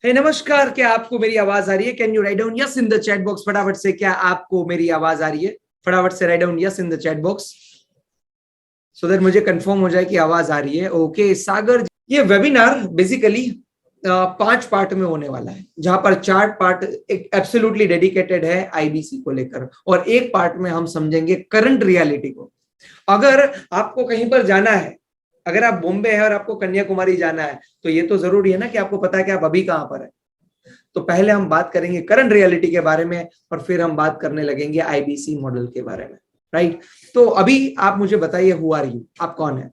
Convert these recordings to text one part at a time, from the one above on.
नमस्कार, क्या आपको मेरी आवाज आ रही है? Can you write down yes in the chat box? फटाफट से, क्या आपको मेरी आवाज आ रही है? फटाफट से write down yes in the chat box so that मुझे कंफर्म हो जाए कि आवाज आ रही है। ओके सागर, ये वेबिनार बेसिकली 5 पार्ट में होने वाला है, जहां पर 4 पार्ट एब्सोल्युटली डेडिकेटेड है आईबीसी को लेकर, और एक पार्ट में हम समझेंगे करंट रियलिटी को। अगर आपको कहीं पर जाना है, अगर आप बॉम्बे है और आपको कन्याकुमारी जाना है, तो ये तो जरूरी है ना कि आपको पता है कि आप अभी कहां पर है। तो पहले हम बात करेंगे करंट रियलिटी के बारे में, और फिर हम बात करने लगेंगे आईबीसी मॉडल के बारे में। राइट, तो अभी आप मुझे बताइए, हु आर यू? आप कौन है?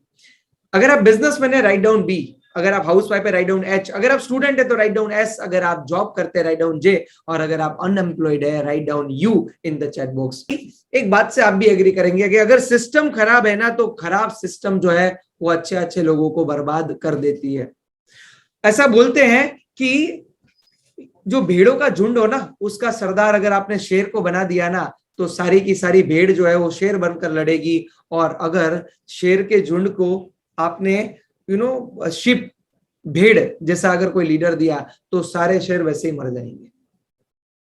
अगर आप बिजनेसमैन है, राइट डाउन बी। अगर आप हाउस वाइफ है, राइट डाउन एच। अगर आप स्टूडेंट है तो राइट डाउन एस। अगर आप जॉब करते हैं, राइट डाउन जे। और अगर आप अनएम्प्लॉयड है, right down you in the chat box. एक बात से आप भी एग्री करेंगे कि अगर सिस्टम खराब है ना, तो खराब सिस्टम जो है वो अच्छे अच्छे लोगों को बर्बाद कर देती है। ऐसा बोलते हैं कि जो भेड़ों का झुंड हो ना, उसका सरदार अगर आपने शेर को बना दिया ना, तो सारी की सारी भेड़ जो है वो शेर बनकर लड़ेगी। और अगर शेर के झुंड को आपने शिप, भेड़ जैसा अगर कोई लीडर दिया, तो सारे शेर वैसे ही मर जाएंगे।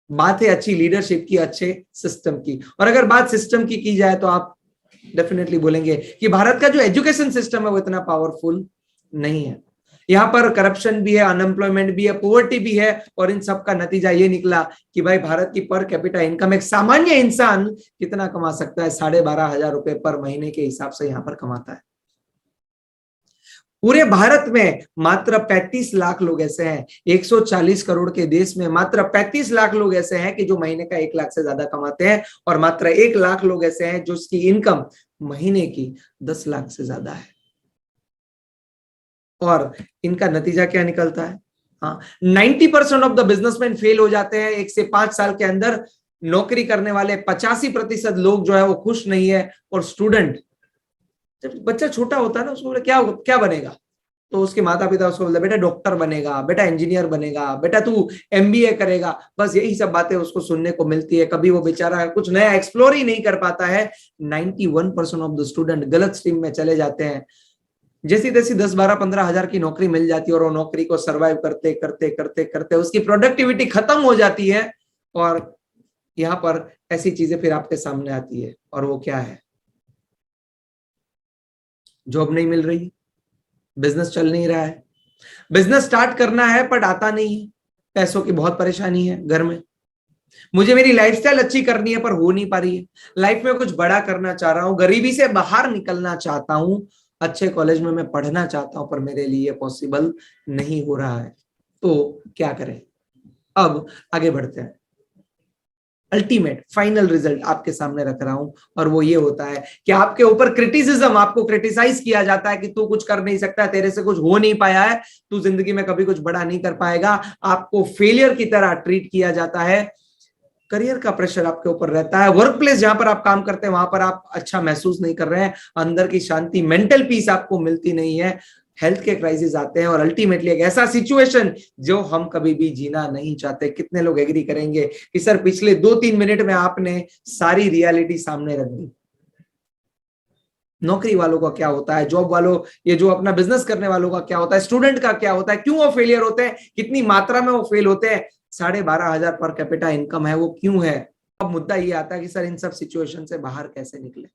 बात है अच्छी लीडरशिप की, अच्छे सिस्टम की। और अगर बात सिस्टम की जाए, तो आप डेफिनेटली बोलेंगे कि भारत का जो एजुकेशन सिस्टम है वो इतना पावरफुल नहीं है। यहाँ पर करप्शन भी है, अनएम्प्लॉयमेंट भी है, पोवर्टी भी है, और इन सब का नतीजा ये निकला कि भाई भारत की पर कैपिटा इनकम, एक सामान्य इंसान कितना कमा सकता है? 12,500 रुपए पर महीने के हिसाब से यहाँ पर कमाता है। पूरे भारत में मात्र 35 लाख लोग ऐसे हैं, 140 करोड़ के देश में मात्र 35 लाख लोग ऐसे हैं कि जो महीने का 1 लाख से ज्यादा कमाते हैं, और मात्र 1 लाख लोग ऐसे हैं जो उसकी इनकम महीने की 10 लाख से ज्यादा है। और इनका नतीजा क्या निकलता है? हाँ, 90% ऑफ द बिजनेसमैन फेल हो जाते हैं 1 से 5 साल के अंदर। नौकरी करने वाले 85% लोग जो है वो खुश नहीं है। और स्टूडेंट, जब बच्चा छोटा होता है ना, उसको क्या क्या बनेगा, तो उसके माता पिता उसको बोलते बेटा डॉक्टर बनेगा, बेटा इंजीनियर बनेगा, बेटा तू एमबीए करेगा। बस यही सब बातें उसको सुनने को मिलती है। कभी वो बेचारा कुछ नया एक्सप्लोर ही नहीं कर पाता है। 91% ऑफ द स्टूडेंट गलत स्ट्रीम में चले जाते हैं। जैसी तैसी 10, 12, 15 हजार की नौकरी मिल जाती है, और वो नौकरी को सर्वाइव करते करते करते करते उसकी प्रोडक्टिविटी खत्म हो जाती है। और यहाँ पर ऐसी चीजें फिर आपके सामने आती है, और वो क्या है? जॉब नहीं मिल रही, बिजनेस चल नहीं रहा है, बिजनेस स्टार्ट करना है पर आता नहीं है, पैसों की बहुत परेशानी है घर में, मुझे मेरी लाइफस्टाइल अच्छी करनी है पर हो नहीं पा रही है, लाइफ में कुछ बड़ा करना चाह रहा हूं, गरीबी से बाहर निकलना चाहता हूं, अच्छे कॉलेज में मैं पढ़ना चाहता हूं, पर मेरे लिए पॉसिबल नहीं हो रहा है। तो क्या करें? अब आगे बढ़ते हैं। अल्टीमेट फाइनल रिजल्ट आपके सामने रख रहा हूं, और वो ये होता है कि आपके ऊपर क्रिटिसिज्म, आपको क्रिटिसाइज किया जाता है कि तू कुछ कर नहीं सकता, तेरे से कुछ हो नहीं पाया है, तू जिंदगी में कभी कुछ बड़ा नहीं कर पाएगा। आपको फेलियर की तरह ट्रीट किया जाता है। करियर का प्रेशर आपके ऊपर रहता है। वर्क प्लेस जहां पर आप काम करते हैं, वहां पर आप अच्छा महसूस नहीं कर रहे हैं, अंदर की शांति, मेंटल पीस आपको मिलती नहीं है। हेल्थ के क्राइसिस आते हैं, और अल्टीमेटली एक ऐसा सिचुएशन जो हम कभी भी जीना नहीं चाहते। कितने लोग एग्री करेंगे कि सर पिछले 2-3 मिनट में आपने सारी रियलिटी सामने रख दी? नौकरी वालों का क्या होता है, जॉब वालों, ये जो अपना बिजनेस करने वालों का क्या होता है, स्टूडेंट का क्या होता है, क्यों वो फेलियर होते हैं, कितनी मात्रा में वो फेल होते हैं, 12,500 पर कैपिटा इनकम है, वो क्यों है? अब मुद्दा ये आता है कि सर इन सब सिचुएशन से बाहर कैसे निकले?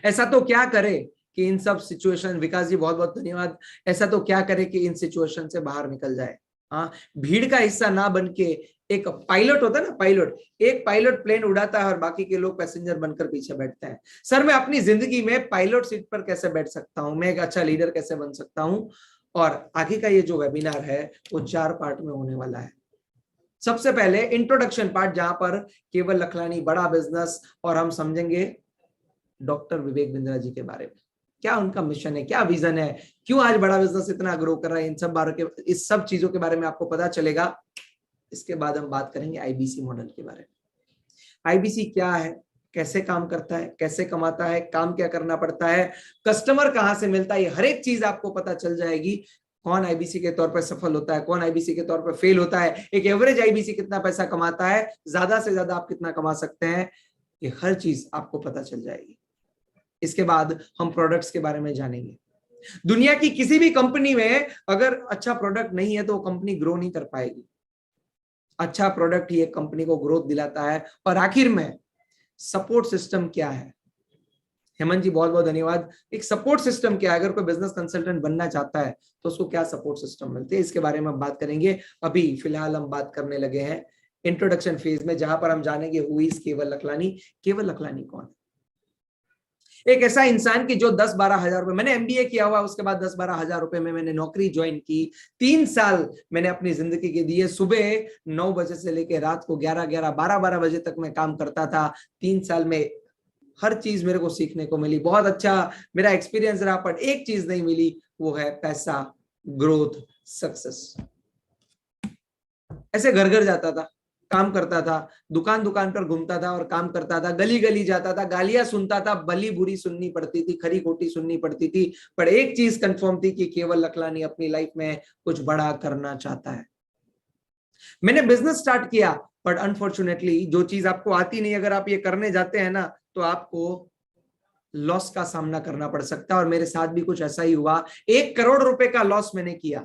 ऐसा तो क्या करे कि इन सब सिचुएशन, विकास जी बहुत बहुत धन्यवाद, ऐसा तो क्या करे कि इन सिचुएशन से बाहर निकल जाए? हाँ, भीड़ का हिस्सा ना बन के, एक पायलट होता है ना, पायलट, एक पायलट प्लेन उड़ाता है और बाकी के लोग पैसेंजर बनकर पीछे बैठते हैं। सर मैं अपनी जिंदगी में पायलट सीट पर कैसे बैठ सकता हूं, मैं एक अच्छा लीडर कैसे बन सकता हूं? और आगे का ये जो वेबिनार है वो 4 पार्ट में होने वाला है। सबसे पहले इंट्रोडक्शन पार्ट, जहां पर केवल लखलानी बड़ा बिजनेस, और हम समझेंगे डॉक्टर विवेक बिंद्रा जी के बारे में, क्या उनका मिशन है, क्या विजन है, क्यों आज बड़ा बिजनेस इतना ग्रो कर रहा है, इस सब चीजों के बारे में आपको पता चलेगा। इसके बाद हम बात करेंगे आईबीसी मॉडल के बारे में। आईबीसी क्या है, कैसे काम करता है, कैसे कमाता है, काम क्या करना पड़ता है, कस्टमर कहां से मिलता है, हर एक चीज आपको पता चल जाएगी। कौन आईबीसी के तौर पर सफल होता है, कौन आईबीसी के तौर पर फेल होता है, एक एवरेज आईबीसी कितना पैसा कमाता है, ज्यादा से ज्यादा आप कितना कमा सकते हैं, ये हर चीज आपको पता चल जाएगी। इसके बाद हम प्रोडक्ट्स के बारे में जानेंगे। दुनिया की किसी भी कंपनी में अगर अच्छा प्रोडक्ट नहीं है तो वो कंपनी ग्रो नहीं कर पाएगी। अच्छा प्रोडक्ट ही एक कंपनी को ग्रोथ दिलाता है। और आखिर में सपोर्ट सिस्टम क्या है? हेमंत जी बहुत बहुत धन्यवाद। एक सपोर्ट सिस्टम क्या है? अगर कोई बिजनेस कंसल्टेंट बनना चाहता है तो उसको क्या सपोर्ट सिस्टम मिलते हैं, इसके बारे में हम बात करेंगे। अभी फिलहाल हम बात करने लगे हैं इंट्रोडक्शन फेज में, जहां पर हम जानेंगे हु इज केवल लखलानी। केवल लखलानी कौन है? एक ऐसा इंसान की जो 10-12 हजार रुपए, मैंने एमबीए किया हुआ, उसके बाद 10-12 हजार रुपए में मैंने नौकरी ज्वाइन की। 3 साल मैंने अपनी जिंदगी के दिए। सुबह 9 बजे से लेकर रात को 11-11, 12-12 बजे तक मैं काम करता था। 3 साल में हर चीज मेरे को सीखने को मिली, बहुत अच्छा मेरा एक्सपीरियंस रहा। पर एक चीज नहीं मिली, वो है पैसा, ग्रोथ, सक्सेस। ऐसे घर घर जाता था, काम करता था, दुकान दुकान पर घूमता था और काम करता था, गली गली जाता था, गालियां सुनता था, भली बुरी सुननी पड़ती थी, खरी खोटी सुननी पड़ती थी। पर एक चीज कंफर्म थी कि केवल लखलानी अपनी लाइफ में कुछ बड़ा करना चाहता है। मैंने बिजनेस स्टार्ट किया, बट अनफॉर्चुनेटली जो चीज आपको आती नहीं, अगर आप ये करने जाते हैं ना तो आपको लॉस का सामना करना पड़ सकता है। और मेरे साथ भी कुछ ऐसा ही हुआ। 1 करोड़ रुपए का लॉस मैंने किया।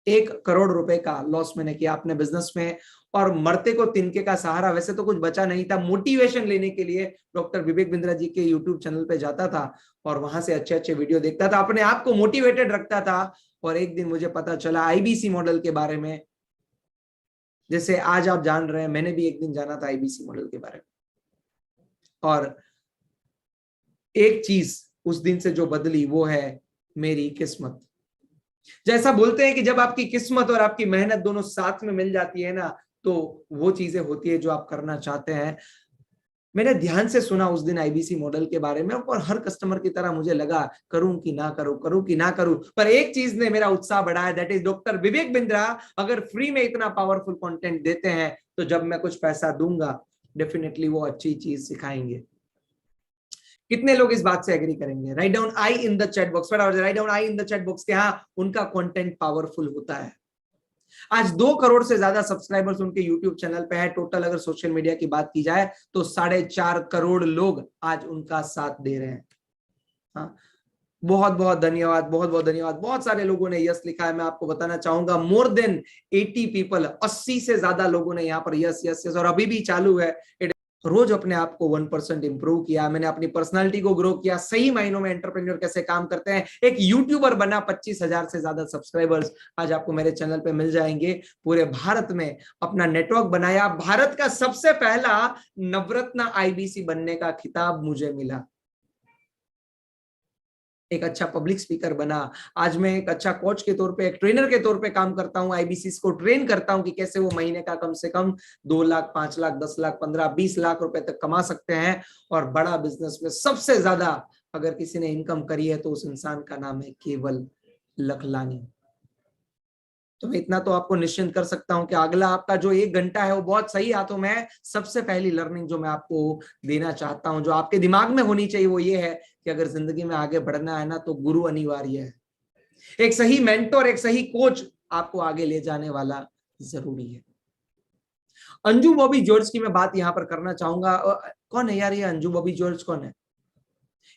1 करोड़ रुपए का लॉस मैंने किया अपने बिजनेस में, और मरते को तिनके का सहारा। वैसे तो कुछ बचा नहीं था। मोटिवेशन लेने के लिए डॉक्टर विवेक बिंद्रा जी के यूट्यूब चैनल पे जाता था और वहां से अच्छे अच्छे वीडियो देखता था, अपने आप को मोटिवेटेड रखता था। और एक दिन मुझे पता चला आईबीसी मॉडल के बारे में। जैसे आज आप जान रहे हैं, मैंने भी एक दिन जाना था आईबीसी मॉडल के बारे में। और एक चीज उस दिन से जो बदली वो है मेरी किस्मत। जैसा बोलते हैं कि जब आपकी किस्मत और आपकी मेहनत दोनों साथ में मिल जाती है ना, तो वो चीजें होती है जो आप करना चाहते हैं। मैंने ध्यान से सुना उस दिन आईबीसी मॉडल के बारे में, और हर कस्टमर की तरह मुझे लगा करूं कि ना करूं, करूं कि ना करूं। पर एक चीज ने मेरा उत्साह बढ़ाया, that is doctor Vivek Bindra अगर फ्री में इतना पावरफुल कंटेंट देते हैं तो जब मैं कुछ पैसा दूंगा डेफिनेटली वो अच्छी चीज सिखाएंगे। कितने लोग इस बात से एग्री करेंगे? Write down I in the chat box. Write down I in the chat box के हाँ, उनका कंटेंट पावरफुल होता है। आज 2 करोड़ से ज्यादा सब्सक्राइबर्स उनके यूट्यूब चैनल पे है। टोटल अगर सोशल मीडिया की बात की जाए तो 4.5 करोड़ लोग आज उनका साथ दे रहे हैं। हाँ, बहुत बहुत धन्यवाद, बहुत बहुत धन्यवाद। बहुत सारे लोगों ने यस लिखा है। मैं आपको बताना चाहूंगा मोर देन 80 पीपल, 80 से ज्यादा लोगों ने यहाँ पर यस यस यस, और अभी भी चालू है। रोज अपने आप को 1% इंप्रूव किया। मैंने अपनी पर्सनालिटी को ग्रो किया। सही मायनों में एंटरप्रेन्योर कैसे काम करते हैं, एक यूट्यूबर बना। 25,000 से ज्यादा सब्सक्राइबर्स आज आपको मेरे चैनल पे मिल जाएंगे। पूरे भारत में अपना नेटवर्क बनाया। भारत का सबसे पहला नवरत्न आईबीसी बनने का खिताब मुझे मिला। एक अच्छा पब्लिक स्पीकर बना। आज मैं एक अच्छा कोच के तौर पे, एक ट्रेनर के तौर पे काम करता हूं। आईबीसी को ट्रेन करता हूं कि कैसे वो महीने का कम से कम 2 लाख, 5 लाख, 10 लाख, 15, 20 लाख रुपए तक कमा सकते हैं। और बड़ा बिजनेस में सबसे ज्यादा अगर किसी ने इनकम करी है तो उस इंसान का नाम है केवल लखलानी। तो मैं इतना तो आपको निश्चिंत कर सकता हूं कि अगला आपका जो 1 घंटा है वो बहुत सही हाथों में है। सबसे पहली लर्निंग जो मैं आपको देना चाहता हूं, जो आपके दिमाग में होनी चाहिए, वो ये है कि अगर जिंदगी में आगे बढ़ना है ना तो गुरु अनिवार्य है। एक सही मेंटोर, एक सही कोच आपको आगे ले जाने वाला जरूरी है। अंजू बॉबी जॉर्ज की मैं बात यहां पर करना चाहूंगा। कौन है यार ये अंजू बॉबी जॉर्ज? कौन है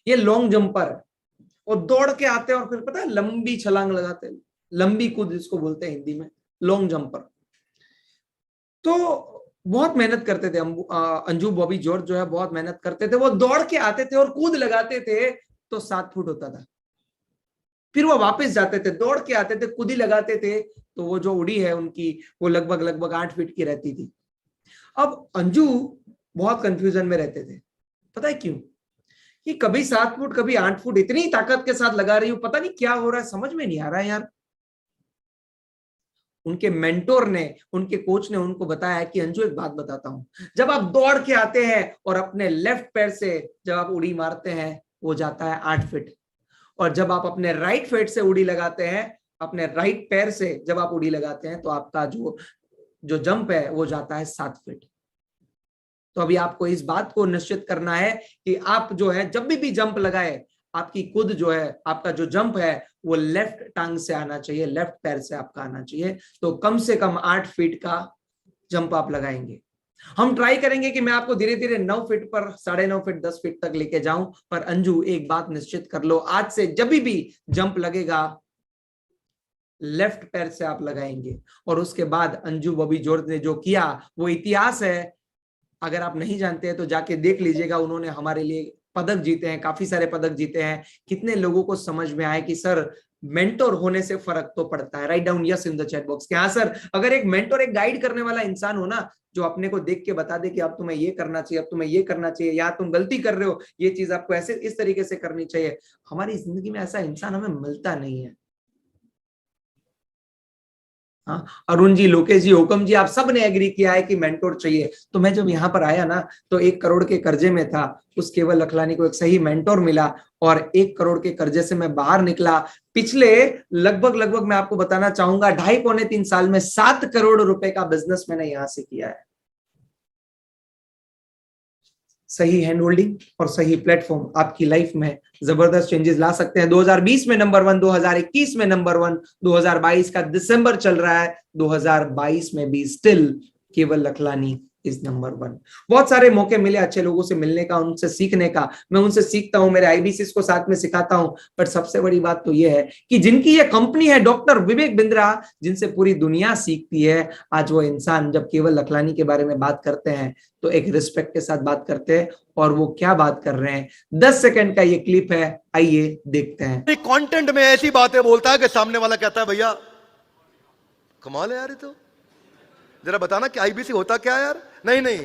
ये? Long jumper. और दौड़ के आते हैं और फिर पता है लंबी छलांग लगाते हैं, लंबी कूद जिसको बोलते हैं हिंदी में, लॉन्ग जंपर। तो बहुत मेहनत करते थे अंजू बॉबी जॉर्ज जो है, बहुत मेहनत करते थे। वो दौड़ के आते थे और कूद लगाते थे तो 7 फुट होता था। फिर वो वापस जाते थे, दौड़ के आते थे, कूदी लगाते थे तो वो जो उड़ी है उनकी, वो लगभग लगभग 8 फीट की रहती थी। अब अंजू बहुत कंफ्यूजन में रहते थे। पता है क्यों? कि कभी 7 फुट, कभी 8 फुट, इतनी ताकत के साथ लगा रही हूं, पता नहीं क्या हो रहा है, समझ में नहीं आ रहा है यार। उनके मेंटोर ने, उनके कोच ने उनको बताया कि अंजू एक बात बताता हूं, जब आप दौड़ के आते हैं और अपने लेफ्ट पैर से जब आप उड़ी मारते हैं वो जाता है 8 फीट, और जब आप अपने राइट फीट से उड़ी लगाते हैं, अपने राइट पैर से जब आप उड़ी लगाते हैं तो आपका जो जो जंप है वो जाता है 7 फीट। तो अभी आपको इस बात को निश्चित करना है कि आप जो है जब भी जंप लगाए, आपकी कूद जो है, आपका जो जंप है वो लेफ्ट टांग से आना चाहिए, लेफ्ट पैर से आपका आना चाहिए। तो कम से कम 8 फीट का जंप आप लगाएंगे। हम ट्राई करेंगे कि मैं आपको धीरे धीरे 9 फीट पर 9.5 फीट 10 फीट तक लेके जाऊं। पर अंजू एक बात निश्चित कर लो, आज से जब भी जंप लगेगा लेफ्ट पैर से आप लगाएंगे। और उसके बाद अंजू बॉबी जॉर्ज ने जो किया वो इतिहास है। अगर आप नहीं जानते हैं तो जाके देख लीजिएगा। उन्होंने हमारे लिए पदक जीते हैं, काफी सारे पदक जीते हैं। कितने लोगों को समझ में आए कि सर मेंटोर होने से फर्क तो पड़ता है। Right down yes in the chat box कि हाँ सर, अगर एक मेंटोर, एक गाइड करने वाला इंसान हो ना, जो अपने को देख के बता दे कि अब तुम्हें ये करना चाहिए, अब तुम्हें ये करना चाहिए, या तुम गलती कर रहे हो, ये चीज आपको ऐसे इस तरीके से करनी चाहिए। हमारी जिंदगी में ऐसा इंसान हमें मिलता नहीं है। हाँ, अरुण जी, लोकेश जी, हुकम जी, आप सब ने एग्री किया है कि मेंटोर चाहिए। तो मैं जब यहाँ पर आया ना, तो 1 करोड़ के कर्जे में था, उस केवल लखलानी को एक सही मेंटोर मिला और 1 करोड़ के कर्जे से मैं बाहर निकला। पिछले लगभग मैं आपको बताना चाहूंगा 2.5-3 साल में 7 करोड़ रुपए का बिजनेस मैंने यहां से किया है। सही हैंड होल्डिंग और सही प्लेटफॉर्म आपकी लाइफ में जबरदस्त चेंजेस ला सकते हैं। 2020 में नंबर 1, 2021 में नंबर 1, 2022 का दिसंबर चल रहा है, 2022 में भी स्टिल केवल लखलानी इज नंबर 1। बहुत सारे मौके मिले अच्छे लोगों से मिलने का, उनसे सीखने का। मैं उनसे सीखता हूं, मेरे आईबीसीएस को साथ में सिखाता हूं। बट सबसे बड़ी बात तो यह है कि जिनकी ये कंपनी है डॉक्टर विवेक बिंद्रा, जिनसे पूरी दुनिया सीखती है, आज वो इंसान जब केवल लखलानी के बारे में बात करते हैं तो एक रिस्पेक्ट के साथ बात करते हैं। और वो क्या बात कर रहे हैं, 10 सेकंड का ये क्लिप है, आइए देखते हैं। कंटेंट में ऐसी बातें बोलता है कि सामने वाला कहता है भैया कमाल है यार, ये तो जरा बताना कि आईबीसी होता क्या है यार। नहीं नहीं,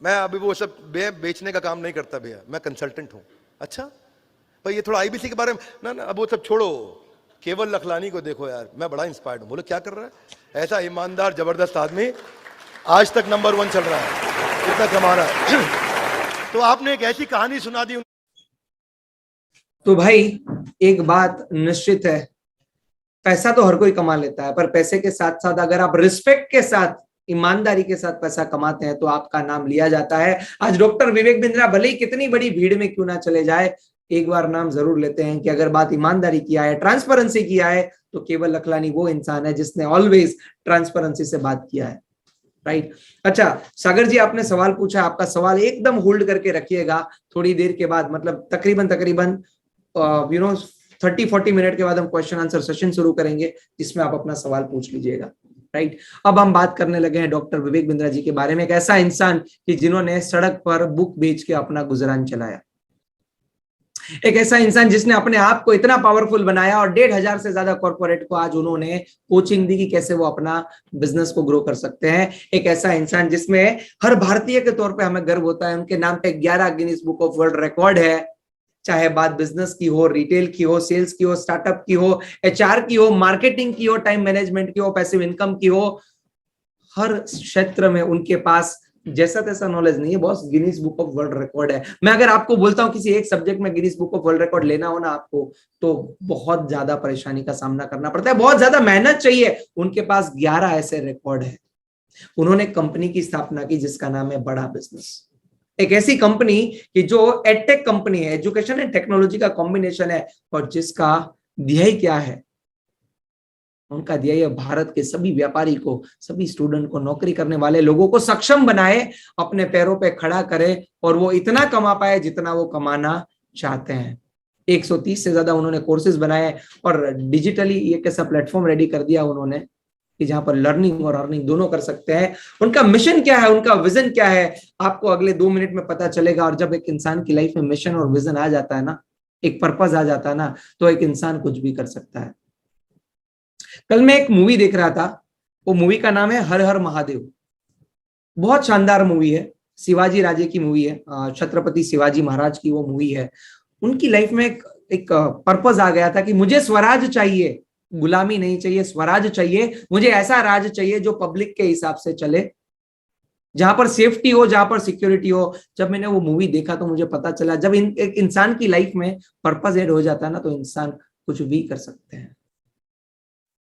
मैं अभी वो सब बेचने का काम नहीं करता भैया, मैं कंसल्टेंट हूं। अच्छा भाई, ये थोड़ा आईबीसी के बारे में ना अब वो सब छोड़ो, केवल लखलानी को देखो यार, मैं बड़ा इंस्पायर्ड हूं। बोले क्या कर रहा है, ऐसा ईमानदार जबरदस्त आदमी आज तक नंबर 1 चल रहा है, इतना कमा रहा है। तो आपने एक ऐसी कहानी सुना दी। तो भाई एक बात निश्चित है, पैसा तो हर कोई कमा लेता है, पर पैसे के साथ साथ अगर आप रिस्पेक्ट के साथ, ईमानदारी के साथ पैसा कमाते हैं तो आपका नाम लिया जाता है। आज डॉक्टर विवेक बिंद्रा भले ही कितनी बड़ी भीड़ में क्यों ना चले जाए, एक बार नाम जरूर लेते हैं कि अगर बात ईमानदारी किया है, ट्रांसपेरेंसी किया है, तो केवल लखलानी वो इंसान है जिसने ऑलवेज ट्रांसपेरेंसी से बात किया है। राइट। अच्छा सागर जी, आपने सवाल पूछा, आपका सवाल एकदम होल्ड करके रखिएगा। थोड़ी देर के बाद, मतलब तकरीबन 30-40 मिनट के बाद हम क्वेश्चन आंसर सेशन शुरू करेंगे, जिसमें आप अपना सवाल पूछ लीजिएगा। राइट। अब हम बात करने लगे हैं डॉक्टर विवेक बिंद्रा जी के बारे में, एक ऐसा इंसान कि जिन्होंने सड़क पर बुक बेच के अपना गुजरान चलाया। एक ऐसा इंसान जिसने अपने आप को इतना पावरफुल बनाया और 1,500 से ज्यादा कॉर्पोरेट को आज उन्होंने कोचिंग दी कि कैसे वो अपना बिजनेस को ग्रो कर सकते हैं। एक ऐसा इंसान जिसमें हर भारतीय के तौर पे हमें गर्व होता है, उनके नाम पे 11 Guinness book of world record है। चाहे बात बिजनेस की हो, रिटेल की हो, सेल्स की हो, स्टार्टअप की हो, एचआर की हो, मार्केटिंग की हो, टाइम मैनेजमेंट की हो, पैसिव इनकम की हो, हर क्षेत्र में उनके पास जैसा तैसा नॉलेज नहीं है boss, Guinness book of world record है। मैं अगर आपको बोलता हूं किसी एक सब्जेक्ट में Guinness book of world record लेना हो ना आपको, तो बहुत ज्यादा परेशानी का सामना करना पड़ता है, बहुत ज्यादा मेहनत चाहिए। उनके पास 11 ऐसे रिकॉर्ड है। उन्होंने कंपनी की स्थापना की जिसका नाम है बड़ा बिजनेस। एक ऐसी कंपनी कि जो एडटेक कंपनी है, एजुकेशन एंड टेक्नोलॉजी का कॉम्बिनेशन है, और जिसका ध्येय क्या है, उनका ध्येय भारत के सभी व्यापारी को, सभी स्टूडेंट को, नौकरी करने वाले लोगों को सक्षम बनाए, अपने पैरों पे खड़ा करे और वो इतना कमा पाए जितना वो कमाना चाहते हैं। 130 से ज्यादा उन्होंने कोर्सेज बनाए और डिजिटली एक ऐसा प्लेटफॉर्म रेडी कर दिया उन्होंने कि जहां पर लर्निंग और अर्निंग दोनों कर सकते हैं। उनका मिशन क्या है, उनका विजन क्या है, आपको अगले 2 मिनट में पता चलेगा। और जब एक इंसान की लाइफ में मिशन और विजन आ जाता है ना, एक पर्पस आ जाता है ना, तो एक इंसान कुछ भी कर सकता है। कल मैं एक मूवी देख रहा था, वो मूवी का नाम है हर हर महादेव। बहुत शानदार मूवी है, शिवाजी राजे की मूवी है, छत्रपति शिवाजी महाराज की वो मूवी है। उनकी लाइफ में एक पर्पस आ गया था कि मुझे स्वराज चाहिए, गुलामी नहीं चाहिए, स्वराज चाहिए। मुझे ऐसा राज चाहिए जो पब्लिक के हिसाब से चले, जहां पर सेफ्टी हो, जहां पर सिक्योरिटी हो। जब मैंने वो मूवी देखा तो मुझे पता चला, जब एक इंसान की लाइफ में पर्पस ऐड हो जाता है ना, तो इंसान कुछ भी कर सकते हैं।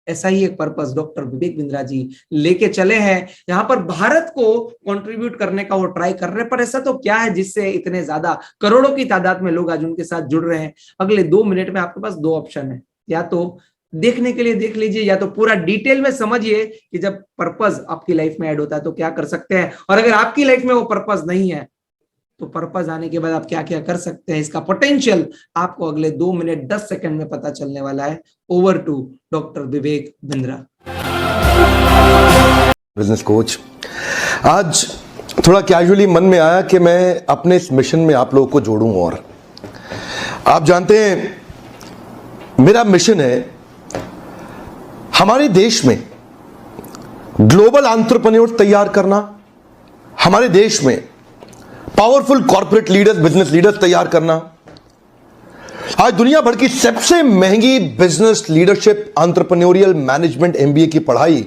ऐसा ही एक पर्पस डॉक्टर विवेक बिंद्रा जी लेके चले हैं, जहां पर भारत को कंट्रीब्यूट करने का वो ट्राई कर रहे हैं। पर ऐसा तो क्या है जिससे इतने ज्यादा करोड़ों की तादाद में लोग आज उनके साथ जुड़ रहे हैं। अगले 2 मिनट में आपके पास 2 ऑप्शन है, या तो देखने के लिए देख लीजिए, या तो पूरा डिटेल में समझिए कि जब पर्पस आपकी लाइफ में ऐड होता है तो क्या कर सकते हैं, और अगर आपकी लाइफ में वो पर्पस नहीं है तो पर्पस आने के बाद आप क्या क्या कर सकते हैं, इसका पोटेंशियल आपको अगले 2 मिनट 10 सेकंड में पता चलने वाला है। Over to doctor Vivek Bindra. Business coach, आज थोड़ा कैजुअली मन में आया कि मैं अपने इस मिशन में आप लोगों को जोड़ूं। और आप जानते हैं मेरा मिशन है हमारे देश में ग्लोबल एंटरप्रेन्योर तैयार करना, हमारे देश में powerful corporate leaders, business leaders तैयार करना। आज दुनिया भर की सबसे महंगी business leadership entrepreneurial management MBA की पढ़ाई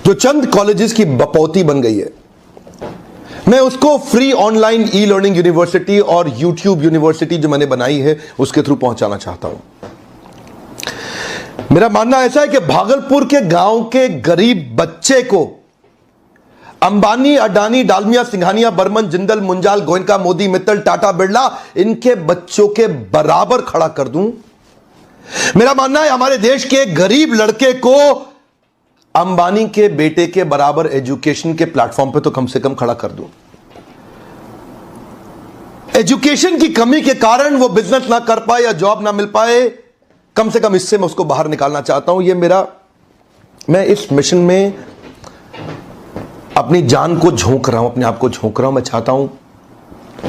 जो चंद कॉलेजेस की बपौती बन गई है, मैं उसको free online e learning university और यूट्यूब यूनिवर्सिटी जो मैंने बनाई है उसके थ्रू पहुंचाना चाहता हूं। मेरा मानना ऐसा है कि भागलपुर के गांव के गरीब बच्चे को अंबानी, अडानी, डालमिया, सिंघानिया, बर्मन, जिंदल, मुंजाल, गोयनका, मोदी, मित्तल, टाटा, बिरला, इनके बच्चों के बराबर खड़ा कर दूं। मेरा मानना है हमारे देश के गरीब लड़के को अंबानी के बेटे के बराबर एजुकेशन के प्लेटफॉर्म पे तो कम से कम खड़ा कर दूं। एजुकेशन की कमी के कारण वो बिजनेस ना कर पाए या जॉब ना मिल पाए, कम से कम इससे मैं उसको बाहर निकालना चाहता हूं। मैं इस मिशन में अपनी जान को झोंक रहा हूं, अपने आप को झोंक रहा हूं। मैं चाहता हूं,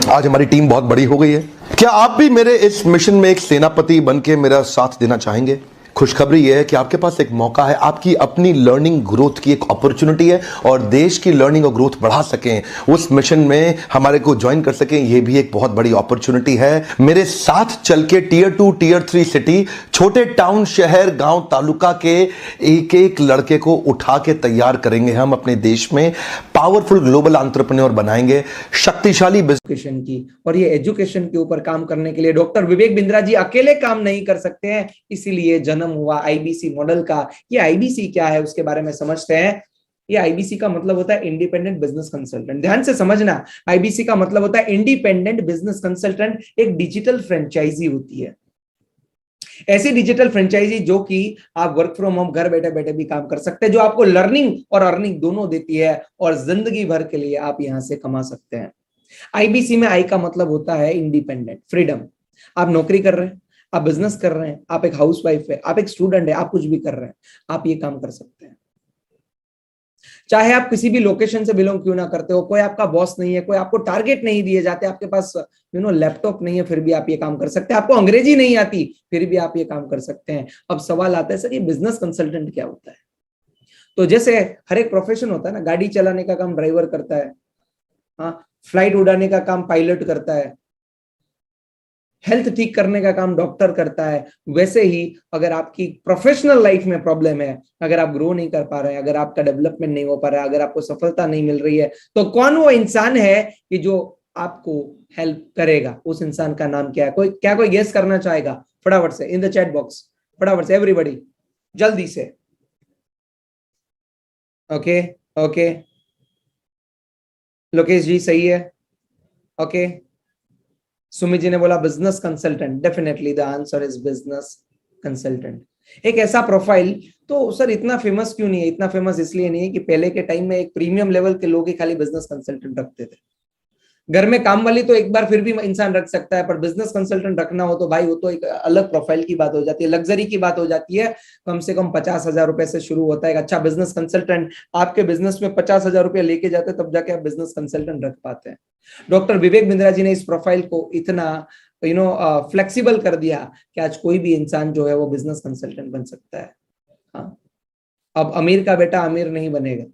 आज हमारी टीम बहुत बड़ी हो गई है, क्या आप भी मेरे इस मिशन में एक सेनापति बनके मेरा साथ देना चाहेंगे? खुशखबरी यह है कि आपके पास एक मौका है, आपकी अपनी लर्निंग ग्रोथ की एक अपॉर्चुनिटी है और देश की लर्निंग और ग्रोथ बढ़ा सकें, उस मिशन में हमारे को ज्वाइन कर सकें, यह भी एक बहुत बड़ी अपॉर्चुनिटी है। मेरे साथ चल के टियर 2, टियर 3 सिटी, छोटे टाउन, शहर, गांव, तालुका के एक एक लड़के को उठा के तैयार करेंगे हम अपने देश में, पावरफुल ग्लोबल एंटरप्रेन्योर बनाएंगे, शक्तिशाली एजुकेशन की। और ये एजुकेशन के ऊपर काम करने के लिए डॉक्टर विवेक बिंद्रा जी अकेले काम नहीं कर सकते हैं, इसीलिए जन्म हुआ आईबीसी मॉडल का। ये आईबीसी क्या है उसके बारे में समझते हैं। ये आईबीसी का मतलब होता है इंडिपेंडेंट बिजनेस कंसल्टेंट। ध्यान से समझना, आईबीसी का मतलब होता है इंडिपेंडेंट बिजनेस कंसल्टेंट। एक डिजिटल फ्रेंचाइजी होती है, ऐसी डिजिटल फ्रेंचाइजी जो कि आप वर्क फ्रॉम होम घर बैठे बैठे भी काम कर सकते हैं, जो आपको लर्निंग और अर्निंग दोनों देती है और जिंदगी भर के लिए आप यहां से कमा सकते हैं। आईबीसी में आई का मतलब होता है इंडिपेंडेंट, फ्रीडम। आप नौकरी कर रहे हैं, आप बिजनेस कर रहे हैं, आप एक हाउसवाइफ है, आप एक स्टूडेंट है, आप कुछ भी कर रहे हैं, आप ये काम कर सकते हैं। चाहे आप किसी भी लोकेशन से बिलोंग क्यों ना करते हो, कोई आपका बॉस नहीं है, कोई आपको टारगेट नहीं दिए जाते, आपके पास लैपटॉप नहीं है, फिर भी आप ये काम कर सकते हैं, आपको अंग्रेजी नहीं आती फिर भी आप ये काम कर सकते हैं। अब सवाल आता है, सर ये बिजनेस कंसल्टेंट क्या होता है? तो जैसे हर एक प्रोफेशन होता है ना, गाड़ी चलाने का काम ड्राइवर करता है, हाँ, फ्लाइट उड़ाने का काम पायलट करता है, हेल्थ ठीक करने का काम डॉक्टर करता है, वैसे ही अगर आपकी प्रोफेशनल लाइफ में प्रॉब्लम है, अगर आप ग्रो नहीं कर पा रहे हैं, अगर आपका डेवलपमेंट नहीं हो पा रहा है, अगर आपको सफलता नहीं मिल रही है, तो कौन वो इंसान है कि जो आपको हेल्प करेगा? उस इंसान का नाम क्या है? कोई गेस करना चाहेगा? फटाफट से इन द चैट बॉक्स, फटाफट से एवरीबॉडी, जल्दी से। ओके ओके, लोकेश जी सही है, ओके। सुमित जी ने बोला business consultant, definitely the answer is business consultant. एक ऐसा प्रोफाइल, तो सर इतना फेमस क्यों नहीं है? इतना फेमस इसलिए नहीं है कि पहले के टाइम में एक प्रीमियम लेवल के लोग ही खाली बिजनेस कंसल्टेंट रखते थे। घर में काम वाली तो एक बार फिर भी इंसान रख सकता है, पर बिजनेस कंसल्टेंट रखना हो तो भाई वो तो एक अलग प्रोफाइल की बात हो जाती है, लग्जरी की बात हो जाती है। कम से कम 50,000 रुपए से शुरू होता है एक अच्छा बिजनेस कंसल्टेंट। आपके बिजनेस में 50,000 रुपए लेके जाते तब जाके आप बिजनेस कंसल्टेंट रख पाते हैं। डॉक्टर विवेक बिंद्रा जी ने इस प्रोफाइल को इतना फ्लेक्सिबल कर दिया कि आज कोई भी इंसान जो है वो बिजनेस कंसल्टेंट बन सकता है। हाँ, अब अमीर का बेटा अमीर नहीं बनेगा,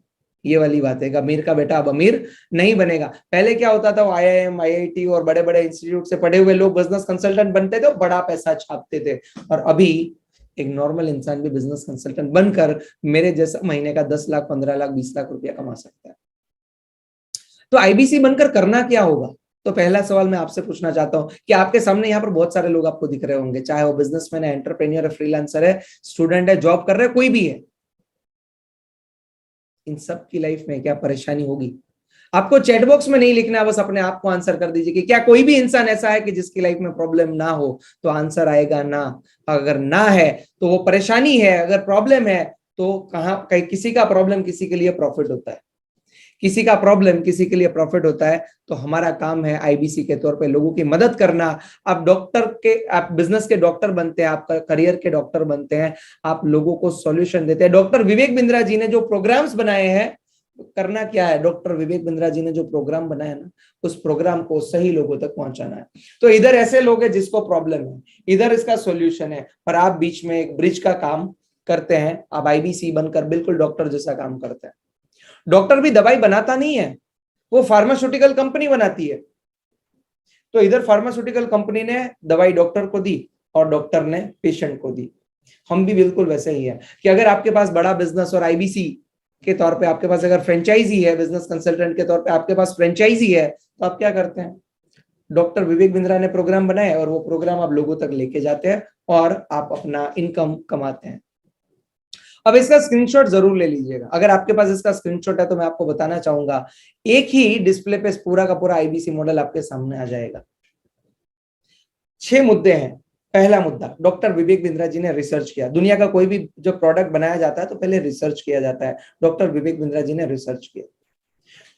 ये वाली बात है कि अमीर का बेटा अब अमीर नहीं बनेगा। पहले क्या होता था, आईआईएम, आईआईटी और बड़े बड़े इंस्टीट्यूट से पढ़े हुए लोग बिजनेस कंसल्टेंट बनते थे, बड़ा पैसा छापते थे, और अभी एक नॉर्मल इंसान भी बिजनेस कंसल्टेंट बनकर मेरे जैसा महीने का 10 लाख, 15 लाख, 20 लाख रुपया कमा सकता है। तो आईबीसी बनकर करना क्या होगा? तो पहला सवाल मैं आपसे पूछना चाहता हूं कि आपके सामने यहाँ पर बहुत सारे लोग आपको दिख रहे होंगे, चाहे वो बिजनेसमैन है, एंटरप्रेन्योर है, फ्रीलांसर है, स्टूडेंट है, जॉब कर रहे हैं, कोई भी है। इन सब की लाइफ में क्या परेशानी होगी? आपको चैट बॉक्स में नहीं लिखना, बस अपने आप को आंसर कर दीजिए कि क्या कोई भी इंसान ऐसा है कि जिसकी लाइफ में प्रॉब्लम ना हो, तो आंसर आएगा ना। अगर ना है तो वो परेशानी है, अगर प्रॉब्लम है तो कहीं किसी का प्रॉब्लम किसी के लिए प्रॉफिट होता है, किसी का प्रॉब्लम किसी के लिए प्रॉफिट होता है। तो हमारा काम है आईबीसी के तौर पे लोगों की मदद करना। आप डॉक्टर के, आप बिजनेस के डॉक्टर बनते हैं, आप करियर के डॉक्टर बनते हैं, आप लोगों को सॉल्यूशन देते हैं। डॉक्टर विवेक बिंद्रा जी ने जो प्रोग्राम्स बनाए हैं, करना क्या है, डॉक्टर विवेक बिंद्रा जी ने जो प्रोग्राम बनाया ना, उस प्रोग्राम को सही लोगों तक पहुंचाना है। तो इधर ऐसे लोग हैं जिसको प्रॉब्लम है, इधर इसका सॉल्यूशन है, पर आप बीच में एक ब्रिज का काम करते हैं। आप आईबीसी बनकर बिल्कुल डॉक्टर जैसा काम करते हैं। डॉक्टर भी दवाई बनाता नहीं है, वो फार्मास्यूटिकल कंपनी बनाती है। तो इधर फार्मास्यूटिकल कंपनी ने दवाई डॉक्टर को दी और डॉक्टर ने पेशेंट को दी। हम भी बिल्कुल वैसे ही है कि अगर आपके पास बड़ा बिजनेस और आईबीसी के तौर पे आपके पास अगर फ्रेंचाइजी है, बिजनेस कंसल्टेंट के तौर पे आपके पास फ्रेंचाइजी है, तो आप क्या करते हैं, डॉक्टर विवेक बिंद्रा ने प्रोग्राम बनाए और वो प्रोग्राम आप लोगों तक लेके जाते हैं और आप अपना इनकम कमाते हैं। अब इसका स्क्रीनशॉट जरूर ले लीजिएगा। अगर आपके पास इसका स्क्रीनशॉट है तो मैं आपको बताना चाहूंगा, एक ही डिस्प्ले पे पूरा का पूरा आईबीसी मॉडल आपके सामने आ जाएगा। 6 मुद्दे हैं। पहला मुद्दा, डॉक्टर विवेक बिंद्रा जी ने रिसर्च किया। दुनिया का कोई भी जो प्रोडक्ट बनाया जाता है तो पहले रिसर्च किया जाता है। डॉक्टर विवेक बिंद्रा जी ने रिसर्च किया।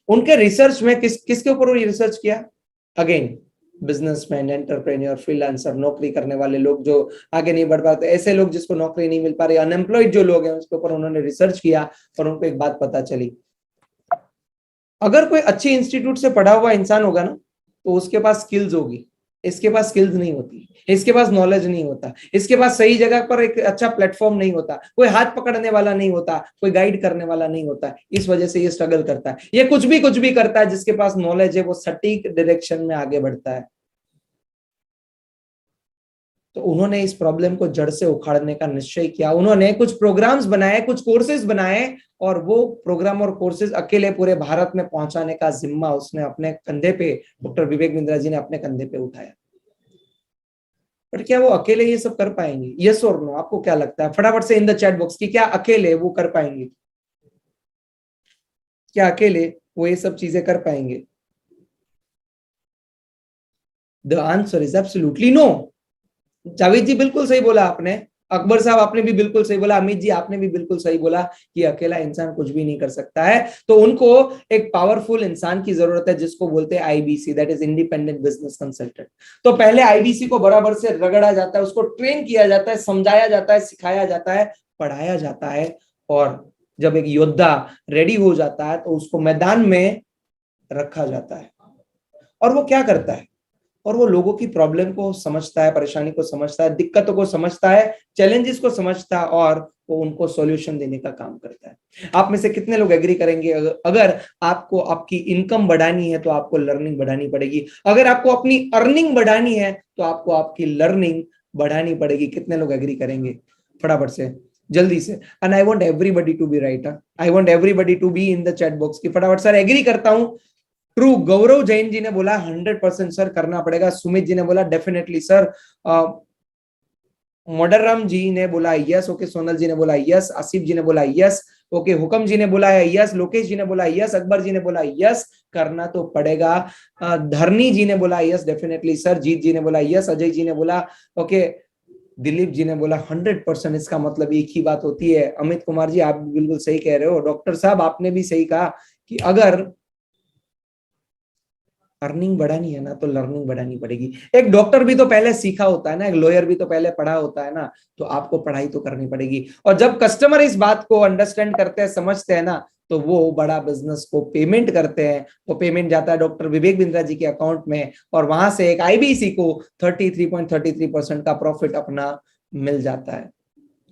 उनके रिसर्च में किसके ऊपर रिसर्च किया? अगेन, बिजनेसमैन, एंटरप्रेन्योर, फ्रीलांसर, नौकरी करने वाले लोग जो आगे नहीं बढ़ पाते, ऐसे लोग जिसको नौकरी नहीं मिल पा रही, अनएम्प्लॉयड जो लोग हैं, उसके ऊपर उन्होंने रिसर्च किया और उनको एक बात पता चली, अगर कोई अच्छे इंस्टीट्यूट से पढ़ा हुआ इंसान होगा ना, तो उसके पास स्किल्स होगी। इसके पास स्किल्स नहीं होती, इसके पास नॉलेज नहीं होता, इसके पास सही जगह पर एक अच्छा प्लेटफॉर्म नहीं होता, कोई हाथ पकड़ने वाला नहीं होता, कोई गाइड करने वाला नहीं होता। इस वजह से ये स्ट्रगल करता है। ये कुछ भी करता है। जिसके पास नॉलेज है वो सटीक डायरेक्शन में आगे बढ़ता है। तो उन्होंने इस प्रॉब्लम को जड़ से उखाड़ने का निश्चय किया। उन्होंने कुछ प्रोग्राम्स बनाए, कुछ कोर्सेज बनाए, और वो प्रोग्राम और कोर्सेज अकेले पूरे भारत में पहुंचाने का जिम्मा उसने अपने कंधे पे, डॉक्टर विवेक बिंद्रा जी ने अपने कंधे पे उठाया। पर क्या वो अकेले ये सब कर पाएंगे? यस और नो, आपको क्या लगता है? फटाफट से इन द चैट बॉक्स की, क्या अकेले वो कर पाएंगे? क्या अकेले वो ये सब चीजें कर पाएंगे? The answer is absolutely no. Javed ji बिल्कुल सही बोला आपने, अकबर साहब आपने भी बिल्कुल सही बोला, अमित जी आपने भी बिल्कुल सही बोला कि अकेला इंसान कुछ भी नहीं कर सकता है। तो उनको एक पावरफुल इंसान की जरूरत है, जिसको बोलते हैं IBC, that is independent business consultant. तो पहले आईबीसी को बराबर से रगड़ा जाता है, उसको ट्रेन किया जाता है, समझाया जाता है, सिखाया जाता है, पढ़ाया जाता है, और जब एक योद्धा रेडी हो जाता है तो उसको मैदान में रखा जाता है। और वो क्या करता है? और वो लोगों की प्रॉब्लम को समझता है, परेशानी को समझता है, दिक्कतों को समझता है, चैलेंजेस को समझता है, और वो उनको सॉल्यूशन देने का काम करता है। आप में से कितने लोग एग्री करेंगे, अगर आपको आपकी इनकम बढ़ानी है तो आपको लर्निंग बढ़ानी पड़ेगी, अगर आपको अपनी अर्निंग बढ़ानी है तो आपको आपकी लर्निंग बढ़ानी पड़ेगी? कितने लोग एग्री करेंगे? फटाफट से, जल्दी से। And I want everybody to be right, I want everybody to be in the chat box की फटाफट सर एग्री करता हूं। ट्रू, गौरव जैन जी ने बोला 100% सर करना पड़ेगा। सुमित जी ने बोला डेफिनेटली सर। मोडरराम जी ने बोला यस। ओके, सोनल जी ने बोला यस। आसिफ जी ने बोला यस। ओके, हुकम जी ने बोला है यस। लोकेश जी ने बोला यस। अकबर जी ने बोला यस, करना तो पड़ेगा। धरनी जी ने बोला यस डेफिनेटली सर। जीत जी ने बोला यस। अजय जी ने बोला ओके। दिलीप जी ने बोला 100%। इसका मतलब एक ही बात होती है। अमित कुमार जी आप बिल्कुल सही कह रहे हो। डॉक्टर साहब आपने भी सही कहा कि अगर अर्निंग बढ़ानी है ना तो लर्निंग बढ़ानी पड़ेगी। एक डॉक्टर भी तो पहले सीखा होता है ना, एक लॉयर भी तो पहले पढ़ा होता है ना, तो आपको पढ़ाई तो करनी पड़ेगी। और जब कस्टमर इस बात को अंडरस्टैंड करते हैं, समझते हैं ना, तो वो बड़ा बिजनेस को पेमेंट करते हैं। तो पेमेंट जाता है डॉक्टर विवेक बिंद्रा जी के अकाउंट में, और वहां से एक आईबीसी को 33.33% का प्रॉफिट अपना मिल जाता है।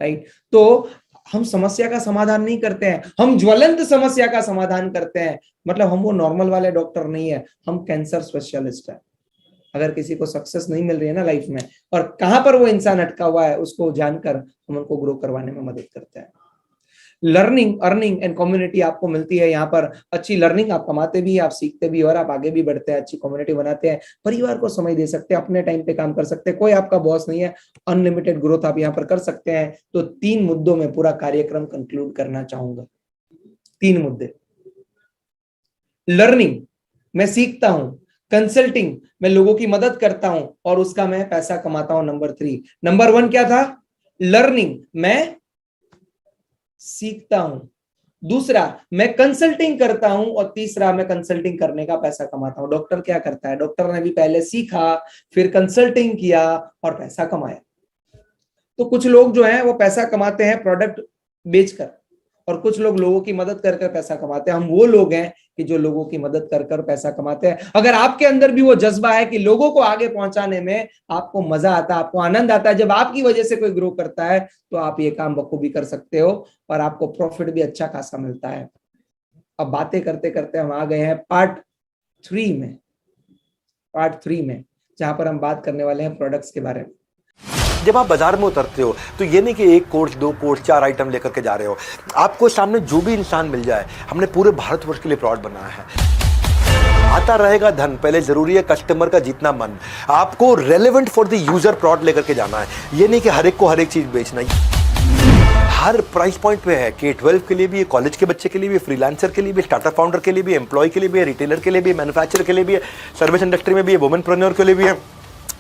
राइट? तो हम समस्या का समाधान नहीं करते हैं, हम ज्वलंत समस्या का समाधान करते हैं। मतलब हम वो नॉर्मल वाले डॉक्टर नहीं है, हम कैंसर स्पेशलिस्ट है। अगर किसी को सक्सेस नहीं मिल रही है ना लाइफ में, और कहां पर वो इंसान अटका हुआ है, उसको जानकर हम उनको ग्रो करवाने में मदद करते हैं। लर्निंग, अर्निंग एंड कम्युनिटी आपको मिलती है यहाँ पर। अच्छी लर्निंग, आप कमाते भी, आप सीखते भी, और आप आगे भी बढ़ते हैं, अच्छी कम्युनिटी बनाते हैं, परिवार को समय दे सकते हैं, अपने टाइम पे काम कर सकते हैं, कोई आपका बॉस नहीं है, अनलिमिटेड ग्रोथ आप यहाँ पर कर सकते हैं। तो 3 मुद्दों में पूरा कार्यक्रम कंक्लूड करना चाहूंगा। 3 मुद्दे। लर्निंग मैं सीखता हूं, कंसल्टिंग मैं लोगों की मदद करता हूं और उसका मैं पैसा कमाता हूं। नंबर 3। नंबर 1 क्या था? लर्निंग, मैं सीखता हूं। दूसरा मैं कंसल्टिंग करता हूं और तीसरा मैं कंसल्टिंग करने का पैसा कमाता हूं। डॉक्टर क्या करता है? डॉक्टर ने भी पहले सीखा, फिर कंसल्टिंग किया और पैसा कमाया। तो कुछ लोग जो हैं वो पैसा कमाते हैं प्रोडक्ट बेचकर, और कुछ लोग लोगों की मदद कर कर पैसा कमाते हैं। हम वो लोग हैं कि जो लोगों की मदद कर कर पैसा कमाते हैं। अगर आपके अंदर भी वो जज्बा है कि लोगों को आगे पहुंचाने में आपको मजा आता है, आपको आनंद आता है, जब आपकी वजह से कोई ग्रो करता है, तो आप ये काम बखूबी कर सकते हो और आपको प्रॉफिट भी अच्छा खासा मिलता है। अब बातें करते करते हम आ गए हैं पार्ट 3 में। पार्ट 3 में जहां पर हम बात करने वाले हैं प्रोडक्ट्स के बारे में। जब आप बाजार में उतरते हो तो ये नहीं कि एक कोर्स, 2 कोर्स, 4 आइटम लेकर के जा रहे हो। आपको सामने जो भी इंसान मिल जाए, हमने पूरे भारतवर्ष के लिए प्रोडक्ट बनाया है। आता रहेगा धन, पहले जरूरी है कस्टमर का जीतना मन। आपको relevant for the user product लेकर के जाना है। ये नहीं कि हर एक को हर एक चीज बेचना है। हर प्राइस पॉइंट पे है। K-12 के लिए भी है, कॉलेज के बच्चे के लिए भी, फ्रीलांसर के लिए भी, स्टार्टअप फाउंडर के लिए भी, एम्प्लॉय के लिए भी, रिटेलर के लिए भी, मैन्युफैक्चरर के लिए भी है, सर्विस इंडस्ट्री में भी है, वुमेनप्रेन्योर के लिए भी है।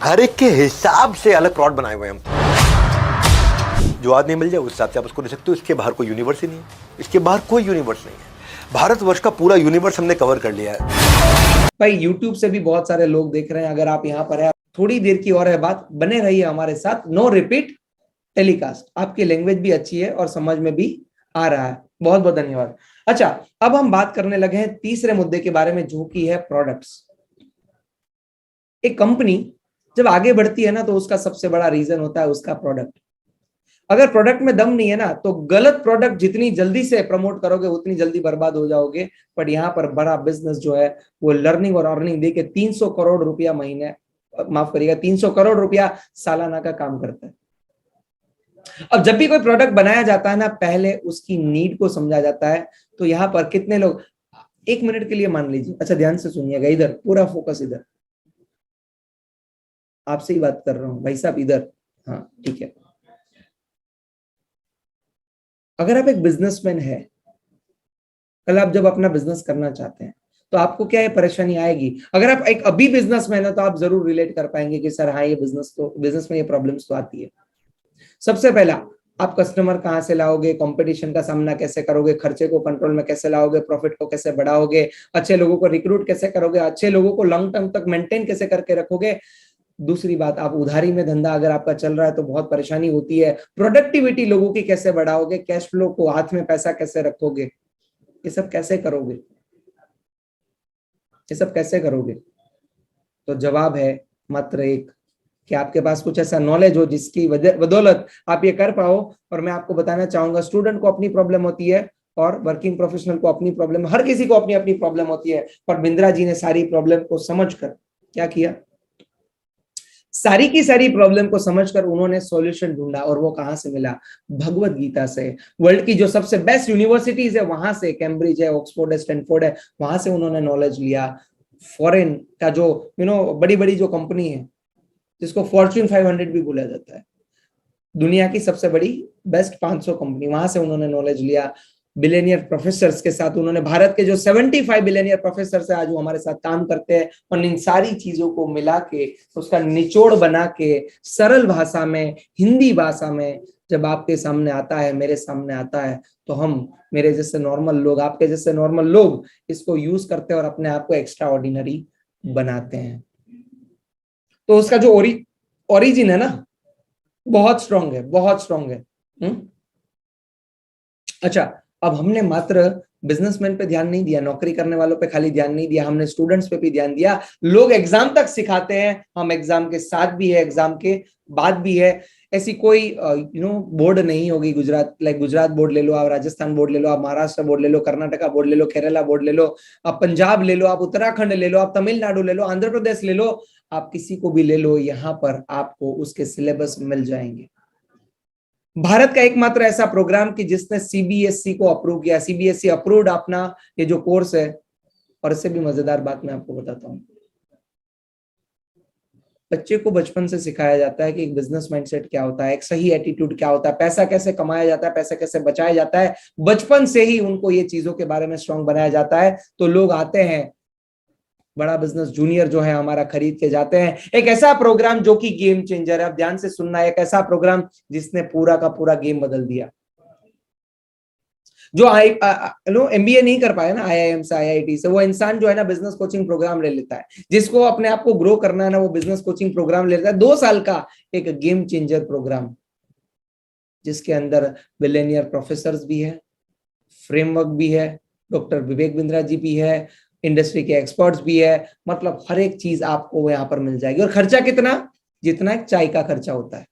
हर एक के हिसाब से अलग प्रोडक्ट बनाए हुए हैं। जो आदमी मिल जाए उस हिसाब से आप उसको दे सकते हो। इसके बाहर कोई यूनिवर्स ही नहीं है। इसके बाहर कोई यूनिवर्स नहीं है। भारतवर्ष का पूरा यूनिवर्स हमने कवर कर लिया है। भाई यूट्यूब से भी बहुत सारे लोग देख रहे हैं। अगर आप यहाँ पर है, थोड़ी देर की और है बात, बने रहिए हमारे साथ। No repeat telecast. आपकी लैंग्वेज भी अच्छी है और समझ में भी आ रहा है। बहुत बहुत धन्यवाद। अच्छा, अब हम बात करने लगे हैं तीसरे मुद्दे के बारे में, जो कि है प्रोडक्ट्स। एक कंपनी जब आगे बढ़ती है ना, तो उसका सबसे बड़ा रीजन होता है उसका प्रोडक्ट। अगर प्रोडक्ट में दम नहीं है ना, तो गलत प्रोडक्ट जितनी जल्दी से प्रमोट करोगे उतनी जल्दी बर्बाद हो जाओगे। पर यहाँ पर बड़ा बिजनेस जो है वो लर्निंग और अर्निंग देके 300 करोड़ रुपया महीने, माफ करिएगा, 300 करोड़ रुपया सालाना का काम करता है। अब जब भी कोई प्रोडक्ट बनाया जाता है ना, पहले उसकी नीड को समझा जाता है। तो यहाँ पर कितने लोग, 1 मिनट के लिए मान लीजिए, अच्छा ध्यान से सुनिएगा, इधर पूरा फोकस, इधर आपसे ही बात कर रहा हूं भाई साहब, इधर, हाँ ठीक है। अगर आप एक बिजनेसमैन है, कल आप जब अपना बिजनेस करना चाहते हैं, तो आपको क्या ये परेशानी आएगी? अगर आप एक अभी बिजनेसमैन है तो आप जरूर रिलेट कर पाएंगे कि सर हाँ, ये बिजनेस में ये प्रॉब्लम्स तो आती है। सबसे पहला, आप कस्टमर कहां से लाओगे, कंपटीशन का सामना कैसे करोगे, खर्चे को कंट्रोल में कैसे लाओगे, प्रॉफिट को कैसे बढ़ाओगे, अच्छे लोगों को रिक्रूट कैसे करोगे, अच्छे लोगों को लॉन्ग टर्म तक मेंटेन कैसे करके रखोगे। दूसरी बात, आप उधारी में धंधा अगर आपका चल रहा है तो बहुत परेशानी होती है। प्रोडक्टिविटी लोगों की कैसे बढ़ाओगे, कैश फ्लो को, हाथ में पैसा कैसे रखोगे, ये सब कैसे करोगे, ये सब कैसे करोगे? तो जवाब है मात्र एक, कि आपके पास कुछ ऐसा नॉलेज हो जिसकी बदौलत आप ये कर पाओ। और मैं आपको बताना चाहूंगा, स्टूडेंट को अपनी प्रॉब्लम होती है और वर्किंग प्रोफेशनल को अपनी प्रॉब्लम, हर किसी को अपनी अपनी प्रॉब्लम होती है। पर बिंद्रा जी ने सारी प्रॉब्लम को समझकर क्या किया? सारी की सारी प्रॉब्लम को समझकर उन्होंने सॉल्यूशन ढूंढा। और वो कहां से मिला? भगवत गीता से। वर्ल्ड की जो सबसे बेस्ट यूनिवर्सिटीज है वहां से, कैम्ब्रिज है, ऑक्सफोर्ड है, स्टैनफोर्ड है, वहां से उन्होंने नॉलेज लिया। फॉरेन का जो बड़ी बड़ी जो कंपनी है, जिसको फॉर्च्यून 500 भी बोला जाता है, दुनिया की सबसे बड़ी बेस्ट 500 कंपनी, वहां से उन्होंने नॉलेज लिया। बिलियनियर प्रोफेसर्स के साथ उन्होंने, भारत के जो 75 बिलियनियर प्रोफेसर है आज वो हमारे साथ काम करते हैं। और इन सारी चीजों को मिला के, उसका निचोड़ बना के, सरल भाषा में, हिंदी भाषा में जब आपके सामने आता है, मेरे सामने आता है, तो हम, मेरे जैसे नॉर्मल लोग, आपके जैसे नॉर्मल लोग इसको यूज करते हैं और अपने आप को एक्स्ट्रा ऑर्डिनरी बनाते हैं। तो उसका जो ओरिजिन है ना, बहुत स्ट्रांग है, बहुत स्ट्रांग है। अच्छा, अब हमने मात्र बिजनेसमैन पे ध्यान नहीं दिया, नौकरी करने वालों पे खाली ध्यान नहीं दिया, हमने स्टूडेंट्स पे भी ध्यान दिया। लोग एग्जाम तक सिखाते हैं, हम एग्जाम के साथ भी है, एग्जाम के बाद भी है। ऐसी कोई बोर्ड नहीं होगी, गुजरात बोर्ड ले लो आप, राजस्थान बोर्ड ले लो आप, महाराष्ट्र बोर्ड ले लो, कर्नाटका बोर्ड ले लो, केरला बोर्ड ले लो, आप पंजाब ले लो, आप उत्तराखंड ले लो, आप तमिलनाडु ले लो, आंध्र प्रदेश ले लो, आप किसी को भी ले लो, यहाँ पर आपको उसके सिलेबस मिल जाएंगे। भारत का एकमात्र ऐसा प्रोग्राम कि जिसने सीबीएसई को अप्रूव किया, सीबीएसई अप्रूव्ड अपना ये जो कोर्स है। और इससे भी मजेदार बात मैं आपको बताता हूं, बच्चे को बचपन से सिखाया जाता है कि एक बिजनेस माइंडसेट क्या होता है, एक सही एटीट्यूड क्या होता है, पैसा कैसे कमाया जाता है, पैसा कैसे बचाया जाता है, बचपन से ही उनको ये चीजों के बारे में स्ट्रांग बनाया जाता है। तो लोग आते हैं, बड़ा बिजनेस जूनियर जो है हमारा खरीद के जाते हैं। एक ऐसा प्रोग्राम जो कि गेम चेंजर है, अब ध्यान से सुनना, एक ऐसा प्रोग्राम जिसने पूरा का पूरा गेम बदल दिया। जो एमबीए नहीं कर पाया ना आईआईएम से, आईआईटी से, वो इंसान जो है ना बिजनेस कोचिंग प्रोग्राम ले लेता है। जिसको अपने आप को ग्रो करना है ना, वो बिजनेस कोचिंग प्रोग्राम ले लेता है, 2 साल का एक गेम चेंजर प्रोग्राम, जिसके अंदर बिलियनियर प्रोफेसर भी है, फ्रेमवर्क भी है, डॉक्टर विवेक बिंद्रा जी भी है, इंडस्ट्री के एक्सपर्ट्स भी है। मतलब हर एक चीज आपको यहाँ पर मिल जाएगी। और खर्चा कितना? जितना एक चाय का खर्चा होता है।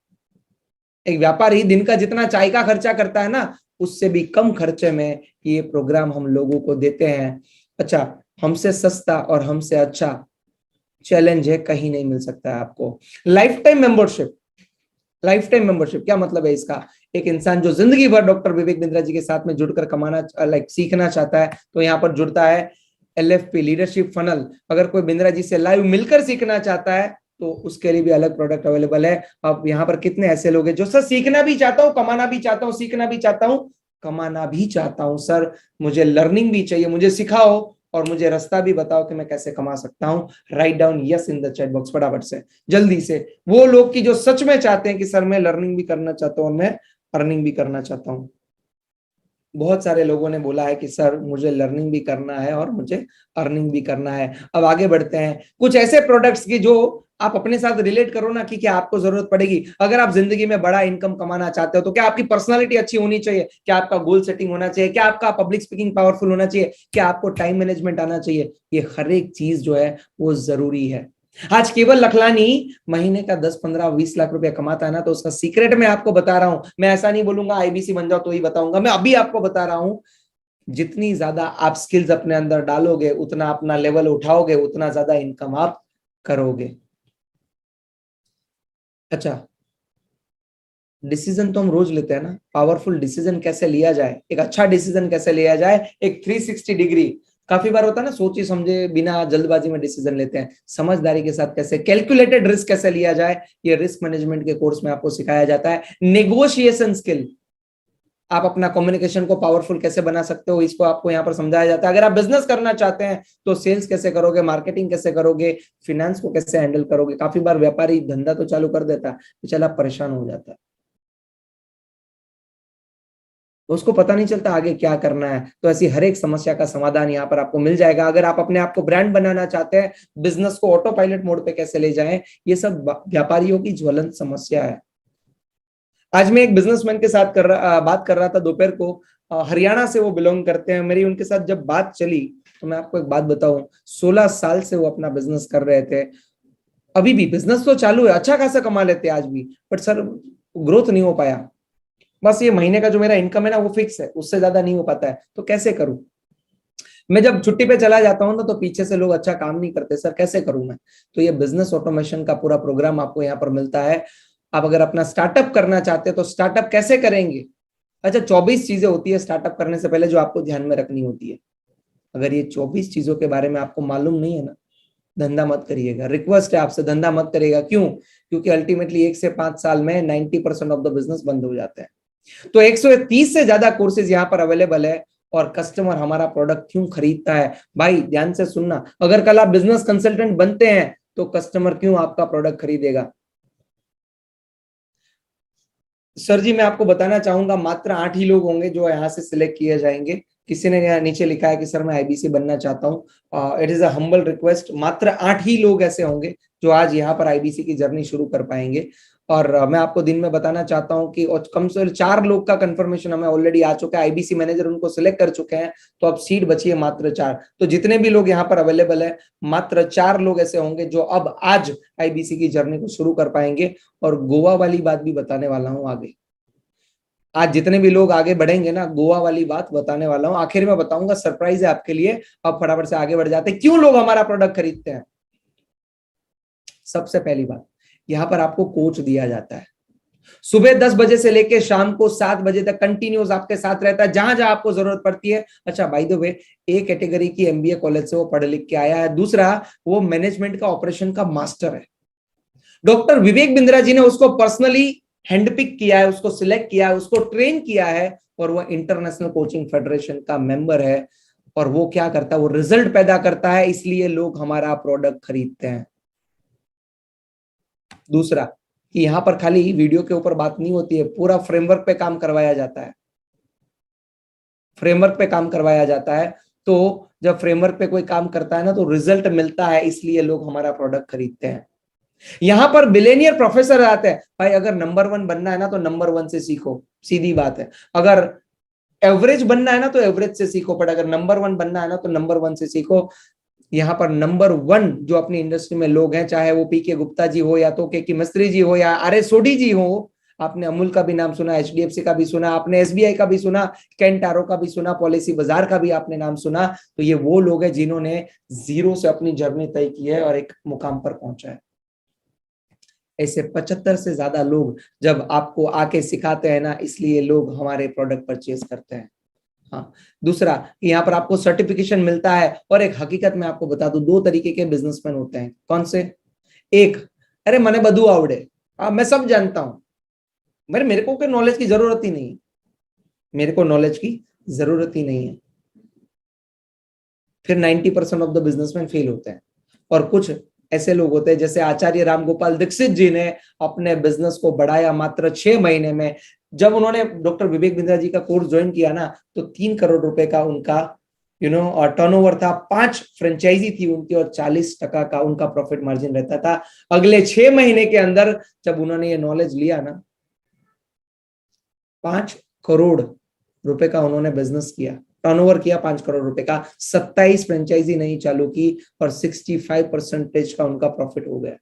एक व्यापारी दिन का जितना चाय का खर्चा करता है ना, उससे भी कम खर्चे में ये प्रोग्राम हम लोगों को देते हैं। अच्छा, हमसे सस्ता और हमसे अच्छा चैलेंज है, कहीं नहीं मिल सकता है आपको। Life time membership. Life time membership क्या मतलब है इसका? एक इंसान जो जिंदगी भर डॉक्टर विवेक बिंद्रा जी के साथ में जुड़कर कमाना सीखना चाहता है, तो यहाँ पर जुड़ता है। LFP लीडरशिप फनल, अगर कोई बिंद्रा जी से लाइव मिलकर सीखना चाहता है तो उसके लिए भी अलग प्रोडक्ट अवेलेबल है। अब यहाँ पर कितने ऐसे लोग हैं जो सर सीखना भी चाहता हूँ, कमाना भी चाहता हूँ, सीखना भी चाहता हूँ, कमाना भी चाहता हूँ, सर मुझे लर्निंग भी चाहिए, मुझे सिखाओ और मुझे रास्ता भी बताओ कि मैं कैसे कमा सकता हूँ। Write down yes in the chat box फटाफट से, जल्दी से। वो लोग की जो सच में चाहते हैं कि सर मैं लर्निंग भी करना चाहता हूँ और मैं अर्निंग भी करना चाहता हूँ। बहुत सारे लोगों ने बोला है कि सर मुझे लर्निंग भी करना है और मुझे अर्निंग भी करना है। अब आगे बढ़ते हैं, कुछ ऐसे प्रोडक्ट्स की जो आप अपने साथ रिलेट करो ना कि क्या आपको जरूरत पड़ेगी। अगर आप जिंदगी में बड़ा इनकम कमाना चाहते हो तो क्या आपकी पर्सनालिटी अच्छी होनी चाहिए, क्या आपका गोल सेटिंग होना चाहिए, क्या आपका पब्लिक स्पीकिंग पावरफुल होना चाहिए, क्या आपको टाइम मैनेजमेंट आना चाहिए। ये हर एक चीज जो है वो जरूरी है। आज केवल लखलानी महीने का 10, 15, 20 लाख रुपया कमाता है ना, तो उसका सीक्रेट मैं आपको बता रहा हूं। मैं ऐसा नहीं बोलूंगा आईबीसी बन जाओ तो ही बताऊंगा, मैं अभी आपको बता रहा हूं। जितनी ज्यादा आप स्किल्स अपने अंदर डालोगे, उतना अपना लेवल उठाओगे, उतना ज्यादा इनकम आप करोगे। अच्छा, डिसीजन तो हम रोज लेते हैं ना, पावरफुल डिसीजन कैसे लिया जाए, एक अच्छा डिसीजन कैसे लिया जाए, एक 360 डिग्री। काफी बार होता है ना, सोचे समझे बिना जल्दबाजी में डिसीजन लेते हैं। समझदारी के साथ कैसे कैलकुलेटेड रिस्क कैसे लिया जाए, ये रिस्क मैनेजमेंट के कोर्स में आपको सिखाया जाता है। नेगोशिएशन स्किल, आप अपना कम्युनिकेशन को पावरफुल कैसे बना सकते हो, इसको आपको यहाँ पर समझाया जाता है। अगर आप बिजनेस करना चाहते हैं तो सेल्स कैसे करोगे, मार्केटिंग कैसे करोगे, फिनेंस को कैसे हैंडल करोगे। काफी बार व्यापारी धंधा तो चालू कर देता है, तो चला परेशान हो जाता है, तो उसको पता नहीं चलता आगे क्या करना है। तो ऐसी हर एक समस्या का समाधान यहाँ पर आपको मिल जाएगा। अगर आप अपने आप को ब्रांड बनाना चाहते हैं, बिजनेस को ऑटो पायलट मोड पे कैसे ले जाएं, ये सब व्यापारियों की ज्वलंत समस्या है। आज मैं एक बिजनेसमैन के साथ बात कर रहा था दोपहर को, हरियाणा से वो बिलोंग करते हैं। मेरी उनके साथ जब बात चली तो मैं आपको एक बात बताऊं, 16 साल से वो अपना बिजनेस कर रहे थे। अभी भी बिजनेस तो चालू है, अच्छा खासा कमा लेते हैं आज भी, बट सर ग्रोथ नहीं हो पाया। बस ये महीने का जो मेरा इनकम है ना वो फिक्स है, उससे ज्यादा नहीं हो पाता है, तो कैसे करूं। मैं जब छुट्टी पे चला जाता हूं ना तो पीछे से लोग अच्छा काम नहीं करते, सर कैसे करूं मैं। तो ये बिजनेस ऑटोमेशन का पूरा प्रोग्राम आपको यहाँ पर मिलता है। आप अगर अपना स्टार्टअप करना चाहते हैं तो स्टार्टअप कैसे करेंगे। अच्छा, 24 चीजें होती है स्टार्टअप करने से पहले जो आपको ध्यान में रखनी होती है। अगर ये 24 चीजों के बारे में आपको मालूम नहीं है ना, धंधा मत करिएगा। रिक्वेस्ट है आपसे, धंधा मत करिएगा। क्यों? क्योंकि अल्टीमेटली 1 से 5 साल में 90% ऑफ द बिजनेस बंद हो जाते हैं। तो 130 से ज्यादा कोर्सेज यहाँ पर अवेलेबल है। और कस्टमर हमारा प्रोडक्ट क्यों खरीदता है, भाई ध्यान से सुनना। अगर कल आप बिजनेस कंसल्टेंट बनते हैं तो कस्टमर क्यों आपका प्रोडक्ट खरीदेगा। सर जी मैं आपको बताना चाहूंगा, मात्र 8 ही लोग होंगे जो यहाँ से सिलेक्ट किए जाएंगे। किसी ने यहाँ नीचे लिखा है कि सर मैं आईबीसी बनना चाहता हूँ। It is a humble request, मात्र 8 ही लोग ऐसे होंगे जो आज यहाँ पर आईबीसी की जर्नी शुरू कर पाएंगे। और मैं आपको दिन में बताना चाहता हूं कि कम से कम 4 लोग का कंफर्मेशन हमें ऑलरेडी आ चुका है, आईबीसी मैनेजर उनको सिलेक्ट कर चुके हैं। तो अब सीट बची है मात्र 4। तो जितने भी लोग यहाँ पर अवेलेबल है, मात्र 4 लोग ऐसे होंगे जो अब आज आईबीसी की जर्नी को शुरू कर पाएंगे। और गोवा वाली बात भी बताने वाला हूं आगे। आज जितने भी लोग आगे बढ़ेंगे ना, गोवा वाली बात बताने वाला हूं, आखिर में बताऊंगा, सरप्राइज है आपके लिए। अब फटाफट से आगे बढ़ जाते हैं, क्यों लोग हमारा प्रोडक्ट खरीदते हैं। सबसे पहली बात, यहां पर आपको कोच दिया जाता है। सुबह 10 बजे से लेकर शाम को 7 बजे तक कंटिन्यूस आपके साथ रहता है, जहां जहां आपको जरूरत पड़ती है। अच्छा बाय द वे, एक कैटेगरी की एमबीए कॉलेज से वो पढ़ लिख के आया है, दूसरा वो मैनेजमेंट का ऑपरेशन का मास्टर है। डॉक्टर विवेक बिंद्रा जी ने उसको पर्सनली हैंडपिक किया है, उसको सिलेक्ट किया है, उसको ट्रेन किया है, और वो इंटरनेशनल कोचिंग फेडरेशन का मेंबर है। और वो क्या करता है, वो रिजल्ट पैदा करता है, इसलिए लोग हमारा प्रोडक्ट खरीदते हैं। दूसरा कि यहां पर खाली वीडियो के ऊपर बात नहीं होती है, पूरा फ्रेमवर्क पे काम करवाया जाता है। फ्रेमवर्क पे काम करवाया जाता है, तो जब फ्रेमवर्क पे कोई काम करता है ना, तो रिजल्ट मिलता है, इसलिए लोग हमारा प्रोडक्ट खरीदते हैं। यहां पर बिलेनियर प्रोफेसर आते हैं, भाई अगर नंबर 1 बनना है ना तो नंबर 1 से सीखो, सीधी बात है। अगर एवरेज बनना है ना तो एवरेज से सीखो, बट अगर नंबर 1 बनना है ना तो नंबर 1 से सीखो। यहाँ पर नंबर 1 जो अपनी इंडस्ट्री में लोग हैं, चाहे वो पीके गुप्ता जी हो, या तो के मिस्त्री जी हो, या आर एस सोडी जी हो, आपने अमूल का भी नाम सुना, एचडीएफसी का भी सुना, आपने एसबीआई का भी सुना, कैंटारो का भी सुना, पॉलिसी बाजार का भी आपने नाम सुना, तो ये वो लोग हैं जिन्होंने जीरो से अपनी जर्नी तय की है और एक मुकाम पर पहुंचा है। ऐसे 75 से ज्यादा लोग जब आपको आके सिखाते हैं ना, इसलिए लोग हमारे प्रोडक्ट परचेज करते हैं। हाँ, दूसरा यहाँ पर आपको सर्टिफिकेशन मिलता है। और एक हकीकत मैं आपको बता दूं, 2 तरीके के बिजनेसमैन होते हैं। कौन से? एक, अरे मने बधु आवड़े, मैं सब जानता हूं, मेरे को कोई नॉलेज की जरूरत ही नहीं, मेरे को नॉलेज की जरूरत ही नहीं है। फिर 90% ऑफ द बिजनेसमैन फेल होते हैं। और कुछ ऐसे लोग होते हैं, जैसे आचार्य रामगोपाल दीक्षित जी ने अपने बिजनेस को बढ़ाया मात्र 6 महीने में। जब उन्होंने डॉक्टर विवेक बिंद्रा जी का कोर्स ज्वाइन किया ना, तो 3 करोड़ रुपए का उनका और टर्नओवर था, 5 फ्रेंचाइजी थी उनकी, और 40% का उनका प्रॉफिट मार्जिन रहता था। अगले 6 महीने के अंदर जब उन्होंने ये नॉलेज लिया ना, 5 करोड़ रुपए का उन्होंने बिजनेस किया, टर्नओवर किया 5 करोड़ रुपए का, 27 फ्रेंचाइजी नहीं चालू की, और 65% का उनका प्रॉफिट हो गया।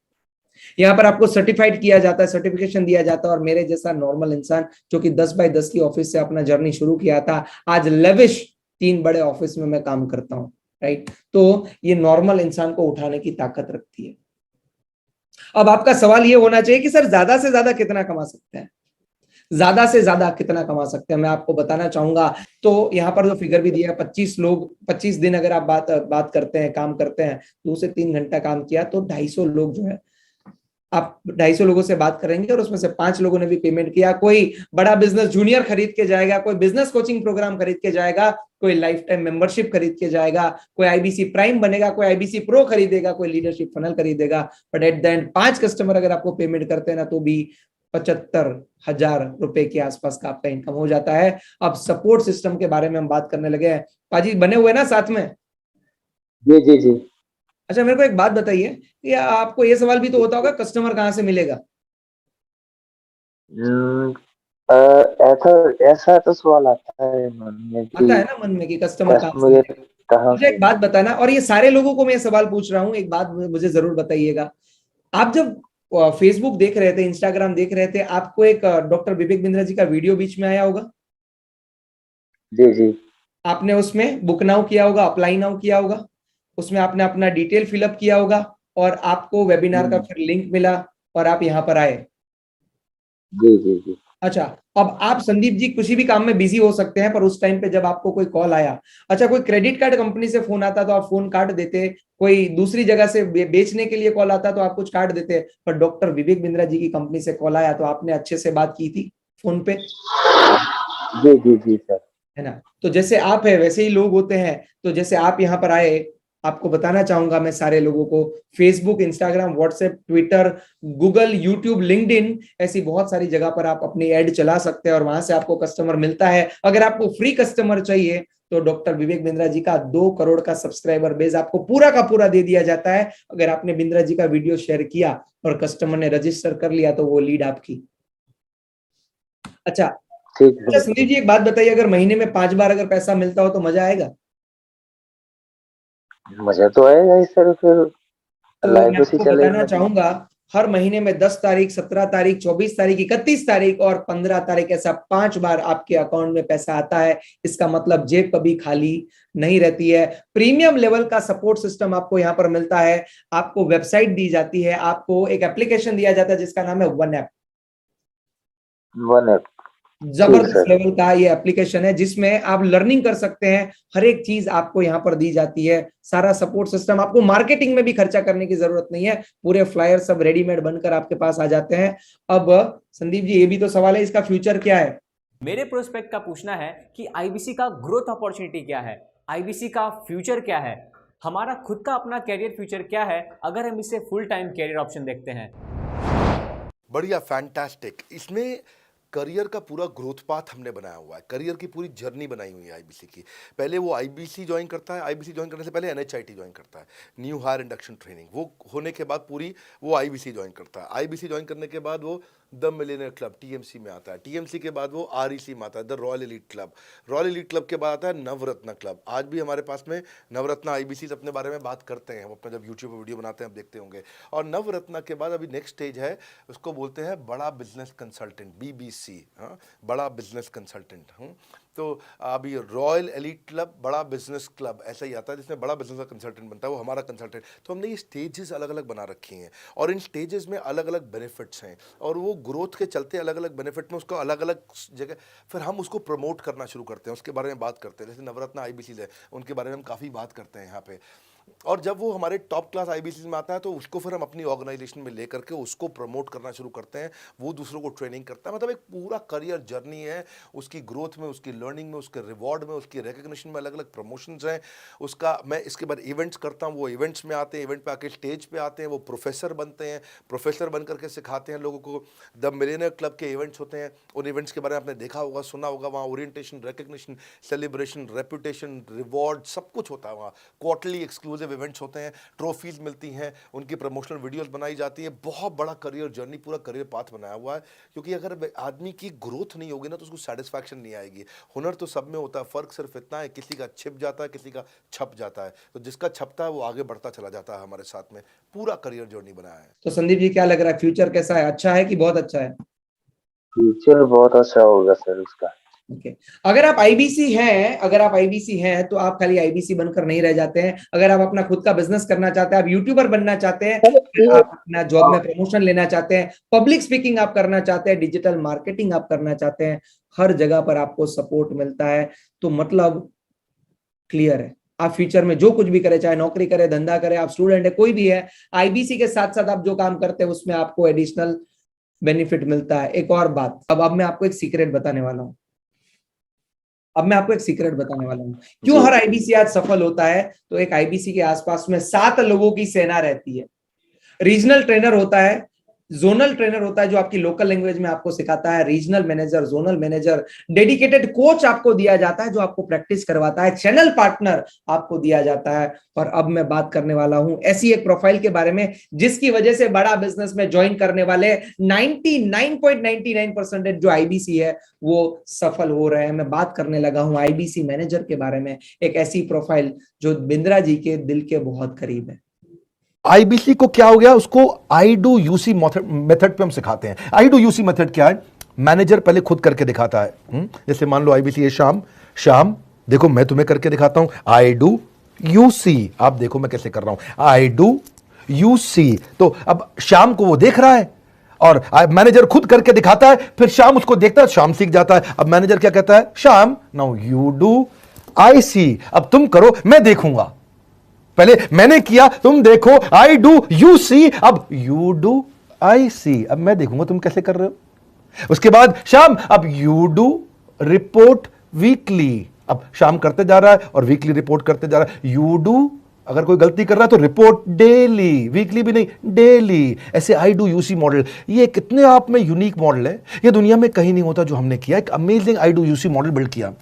यहाँ पर आपको सर्टिफाइड किया जाता है, सर्टिफिकेशन दिया जाता है, और मेरे जैसा नॉर्मल इंसान जो कि 10 बाय 10 की ऑफिस से अपना जर्नी शुरू किया था, आज लेविश 3 बड़े ऑफिस में मैं काम करता हूं, राइट। तो ये नॉर्मल इंसान को उठाने की ताकत रखती है। अब आपका सवाल ये होना चाहिए कि सर ज्यादा से ज्यादा कितना कमा सकते हैं, ज्यादा से ज्यादा कितना कमा सकते हैं, मैं आपको बताना चाहूंगा। तो यहाँ पर जो फिगर भी दिया है, 25 लोग 25 दिन अगर आप बात करते हैं, काम करते हैं, 2 से 3 घंटा काम किया, तो 250 लोग जो है, आप 250 लोगों से बात करेंगे, और उसमें से 5 लोगों ने भी पेमेंट किया। कोई बड़ा बिजनेस जूनियर खरीद के जाएगा, कोई बिजनेस कोचिंग प्रोग्राम खरीद के जाएगा, कोई लाइफ टाइम मेंबरशिप खरीद के जाएगा, कोई आईबीसी प्राइम बनेगा, कोई आईबीसी प्रो खरीदेगा, कोई लीडरशिप फनल खरीदेगा। But at the end 5 customer अगर आपको पेमेंट करते हैं ना, तो भी 75,000 रुपए के आसपास का आपका इनकम हो जाता है। अब सपोर्ट सिस्टम के बारे में हम बात करने लगे हैं। पाजी बने हुए ना साथ में? जी जी जी। अच्छा, मेरे को एक बात बताइए कि आपको ये सवाल भी तो होता होगा, कस्टमर कहाँ से मिलेगा? ऐसा ऐसा तो सवाल आता है मन में कि आता है ना मन में कि कस्टमर कहाँ से कस्टमर मिलेगा। कहाँ मुझे से। एक बात बताना, और ये सारे लोगों को मैं ये सवाल पूछ रहा हूँ, एक बात मुझे जरूर बताइएगा। आप जब फेसबुक देख रहे थे, इंस्टाग्राम देख रहे थे, आपको एक डॉक्टर विवेक बिंद्रा जी का वीडियो बीच में आया होगा? जी जी। आपने उसमें बुक नाउ किया होगा, अप्लाई नाउ किया होगा, उसमें आपने अपना डिटेल फिलअप किया होगा, और आपको वेबिनार का फिर लिंक मिला, और आप यहाँ पर आए। जी जी जी। अच्छा, अब आप संदीप जी किसी भी काम में बिजी हो सकते हैं, पर उस टाइम पे जब आपको कोई कॉल आया, अच्छा कोई क्रेडिट कार्ड कंपनी से फोन आता तो आप फोन काट देते, कोई दूसरी जगह से बेचने के लिए कॉल आता तो आप कुछ काट देते, पर डॉक्टर विवेक बिंद्रा जी की कंपनी से कॉल आया तो आपने अच्छे से बात की थी फोन पे। जी जी जी सर। है ना? तो जैसे आप है वैसे ही लोग होते हैं। तो जैसे आप यहाँ पर आए, आपको बताना चाहूंगा मैं सारे लोगों को, Facebook, Instagram, WhatsApp, Twitter, Google, YouTube, LinkedIn, ऐसी बहुत सारी जगह पर आप अपनी एड चला सकते हैं, और वहां से आपको कस्टमर मिलता है। अगर आपको फ्री कस्टमर चाहिए, तो डॉक्टर विवेक बिंद्रा जी का 2 करोड़ का सब्सक्राइबर बेस आपको पूरा का पूरा दे दिया जाता है। अगर आपने बिंद्रा जी का वीडियो शेयर किया और कस्टमर ने रजिस्टर कर लिया, तो वो लीड आपकी। अच्छा, ठीक है। संदीप जी एक बात बताइए, अगर महीने में 5 बार अगर पैसा मिलता हो तो मजा आएगा? मजा तो आएगा ही सर, फिर तो लाइफ मैं उसी आपको बताना चलेगी। चाहूंगा, हर महीने में 10 तारीख, 17 तारीख, 24 तारीख, 31 तारीख और 15 तारीख, ऐसा 5 बार आपके अकाउंट में पैसा आता है। इसका मतलब जेब कभी खाली नहीं रहती है। प्रीमियम लेवल का सपोर्ट सिस्टम आपको यहाँ पर मिलता है। आपको वेबसाइट दी जाती है, आपको एक एप्लीकेशन दिया जाता है जिसका नाम है वन ऐप। One app. जबरदस्त सर। लेवल का ये एप्लीकेशन है जिसमें आप लर्निंग कर सकते हैं, हर एक चीज आपको यहाँ पर दी जाती है, सारा सपोर्ट सिस्टम, आपको मार्केटिंग में भी खर्चा करने की जरूरत नहीं है, पूरे फ्लायर सब रेडीमेड बनकर आपके पास आ जाते हैं। अब संदीप जी, ये भी तो सवाल है, इसका फ्यूचर क्या है? मेरे प्रोस्पेक्ट का पूछना है कि आईबीसी का ग्रोथ अपॉर्चुनिटी क्या है, आईबीसी का फ्यूचर क्या है, हमारा खुद का अपना कैरियर फ्यूचर क्या है अगर हम इसे फुल टाइम कैरियर ऑप्शन देखते हैं। बढ़िया, फैंटास्टिक। इसमें करियर का पूरा ग्रोथ पाथ हमने बनाया हुआ है, करियर की पूरी जर्नी बनाई हुई है आईबीसी की। पहले वो आईबीसी ज्वाइन करता है, आईबीसी ज्वाइन करने से पहले एनएचआईटी ज्वाइन करता है, न्यू हायर इंडक्शन ट्रेनिंग। वो होने के बाद पूरी वो आईबीसी ज्वाइन करता है। आईबीसी ज्वाइन करने के बाद वो द मिलेनियर क्लब टीएमसी में आता है, टीएमसी के बाद वो आरईसी में आता है, the royal elite club, royal elite club के बाद आता है नवरत्न क्लब। आज भी हमारे पास में नवरत्न आईबीसी अपने बारे में बात करते हैं, हम अपना जब यूट्यूब पर वीडियो बनाते हैं आप देखते होंगे। और नवरत्न के बाद अभी नेक्स्ट स्टेज है, उसको बोलते हैं बड़ा बिजनेस कंसल्टेंट, बीबीसी, हाँ, बड़ा बिजनेस कंसल्टेंट। तो अभी रॉयल एलीट क्लब, बड़ा बिजनेस क्लब, ऐसा ही आता है जिसमें बड़ा बिजनेस का कंसल्टेंट बनता है, वो हमारा कंसल्टेंट। तो हमने ये स्टेजेस अलग अलग बना रखी हैं और इन स्टेजेस में अलग अलग बेनिफिट्स हैं और वो ग्रोथ के चलते अलग अलग बेनिफिट में उसको अलग अलग जगह फिर हम उसको प्रमोट करना शुरू करते हैं, उसके बारे में बात करते हैं। जैसे नवरत्न आईबीसी है, उनके बारे में हम काफ़ी बात करते हैं यहाँ पे। और जब वो हमारे टॉप क्लास आईबीसी में आता है तो उसको फिर हम अपनी ऑर्गेनाइजेशन में लेकर के उसको प्रमोट करना शुरू करते हैं, वो दूसरों को ट्रेनिंग करता है। मतलब एक पूरा करियर जर्नी है, उसकी ग्रोथ में, उसकी लर्निंग में, उसके रिवॉर्ड में, उसकी रिकग्निशन में अलग अलग प्रमोशंस हैं उसका। मैं इसके बाद इवेंट्स करता हूँ, वो इवेंट्स में आते हैं, इवेंट पे आके स्टेज पे आते हैं, वो प्रोफेसर बनते हैं, प्रोफेसर बन करके सिखाते हैं लोगों को। द मिलेनियर क्लब के इवेंट्स होते हैं, उन इवेंट्स के बारे में आपने देखा होगा, सुना होगा, वहाँ orientation, recognition, celebration, reputation, reward, सब कुछ होता है वहाँ। क्वार्टरली एक्सक्लूसिव इवेंट्स होते हैं, ट्रॉफीज मिलती हैं, उनकी प्रमोशनल वीडियोस बनाई जाती है। बहुत बड़ा करियर जर्नी, पूरा करियर पाथ बनाया हुआ है। क्योंकि अगर आदमी की ग्रोथ नहीं होगी ना तो उसको सेटिस्फैक्शन नहीं आएगी। हुनर तो सब में होता है, फर्क सिर्फ इतना है किसी का छिप जाता है, किसी का छप जाता है। तो जिसका छपता है वो आगे बढ़ता चला जाता है। हमारे साथ में पूरा करियर जर्नी बनाया है। तो संदीप जी, क्या लग रहा है, फ्यूचर कैसा है, अच्छा है कि बहुत अच्छा है? फ्यूचर बहुत अच्छा होगा सर उसका। ओके। अगर आप आईबीसी हैं, अगर आप आईबीसी हैं तो आप खाली आईबीसी बनकर नहीं रह जाते हैं। अगर आप अपना खुद का बिजनेस करना चाहते हैं, आप यूट्यूबर बनना चाहते हैं, आप अपना जॉब में प्रमोशन लेना चाहते हैं, पब्लिक स्पीकिंग आप करना चाहते हैं, डिजिटल मार्केटिंग आप करना चाहते हैं, हर जगह पर आपको सपोर्ट मिलता है। तो मतलब क्लियर है, आप फ्यूचर में जो कुछ भी करें, चाहे नौकरी करें, धंधा करें, आप स्टूडेंट है, कोई भी है, आईबीसी के साथ साथ आप जो काम करते हैं उसमें आपको एडिशनल बेनिफिट मिलता है। एक और बात, अब मैं आपको एक सीक्रेट बताने वाला हूं। क्यों हर आईबीसी आज सफल होता है? तो एक आईबीसी के आसपास में 7 लोगों की सेना रहती है। रीजनल ट्रेनर होता है, जोनल ट्रेनर होता है जो आपकी लोकल लैंग्वेज में आपको सिखाता है, regional manager, zonal manager, dedicated coach आपको दिया जाता है जो आपको प्रैक्टिस करवाता है, चैनल पार्टनर आपको दिया जाता है। और अब मैं बात करने वाला हूं ऐसी एक प्रोफाइल के बारे में जिसकी वजह से बड़ा बिजनेस में ज्वाइन करने वाले 99.99% जो आईबीसी है वो सफल हो रहे हैं। मैं बात करने लगा हूं आईबीसी मैनेजर के बारे में, एक ऐसी प्रोफाइल जो बिंद्रा जी के दिल के बहुत करीब है। आईबीसी को क्या हो गया, उसको आई डू यूसी मेथड पे हम सिखाते हैं। आई डू यूसी मेथड क्या है? मैनेजर पहले खुद करके दिखाता है। जैसे मान लो आईबीसी है, शाम देखो मैं तुम्हें करके दिखाता हूं, आई डू यूसी, आप देखो मैं कैसे कर रहा हूं, आई डू यूसी। तो अब शाम को वो देख रहा है और मैनेजर खुद करके दिखाता है, फिर शाम उसको देखता है, शाम सीख जाता है। अब मैनेजर क्या कहता है, शाम नाउ यू डू आई सी, अब तुम करो मैं देखूंगा, पहले मैंने किया तुम देखो, आई डू यू सी, अब यू डू आई सी, अब मैं देखूंगा तुम कैसे कर रहे हो। उसके बाद शाम, अब यू डू रिपोर्ट वीकली, अब शाम करते जा रहा है और वीकली रिपोर्ट करते जा रहा है। यू डू, अगर कोई गलती कर रहा है तो रिपोर्ट डेली, वीकली भी नहीं डेली। ऐसे आई डू यूसी मॉडल, ये कितने आप में यूनिक मॉडल है, ये दुनिया में कहीं नहीं होता जो हमने किया। एक amazing I do UC model build किया।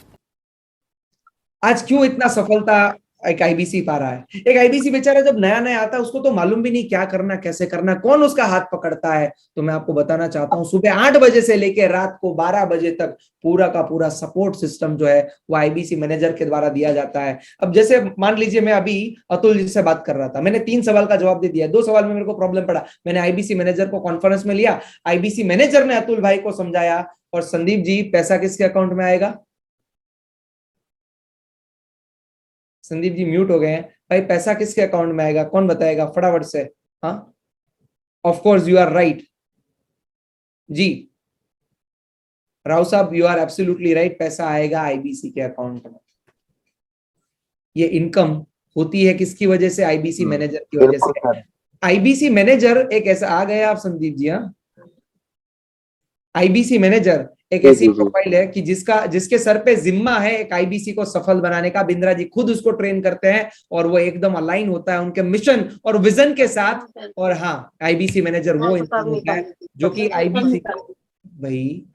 आज क्यों इतना सफलता एक आईबीसी पा रहा है? एक आईबीसी बेचारा जब नया नया आता है उसको तो मालूम भी नहीं क्या करना, कैसे करना, कौन उसका हाथ पकड़ता है। तो मैं आपको बताना चाहता हूं, सुबह 8 बजे से लेकर रात को 12 बजे तक पूरा का पूरा सपोर्ट सिस्टम जो है वो आईबीसी मैनेजर के द्वारा दिया जाता है। अब जैसे मान लीजिए मैं अभी अतुल जी से बात कर रहा था, मैंने 3 सवाल का जवाब दे दिया, 2 सवाल में मेरे को प्रॉब्लम पड़ा, मैंने आईबीसी मैनेजर को कॉन्फ्रेंस में लिया, आईबीसी मैनेजर ने अतुल भाई को समझाया, और संदीप जी पैसा किसके अकाउंट में आएगा? संदीप जी म्यूट हो गए हैं भाई, पैसा किसके अकाउंट में आएगा, कौन बताएगा फटाफट से? हाँ, of course you are right जी, Rao sahab, you are absolutely right, पैसा आएगा आईबीसी के अकाउंट में। ये इनकम होती है किसकी वजह से? आईबीसी मैनेजर की वजह बिल्कुल से। सर। आईबीसी मैनेजर एक ऐसा, आ गए आप संदीप जी? हाँ, आईबीसी मैनेजर एक जी ऐसी जी जी। प्रोफाइल है कि जिसके सर पे जिम्मा है एक आईबीसी को सफल बनाने का। बिंद्रा जी खुद उसको ट्रेन करते हैं और वो एकदम अलाइन होता है उनके मिशन और विजन के साथ। और हाँ, आईबीसी मैनेजर वो इंसान होता है जो कि आईबीसी को, भाई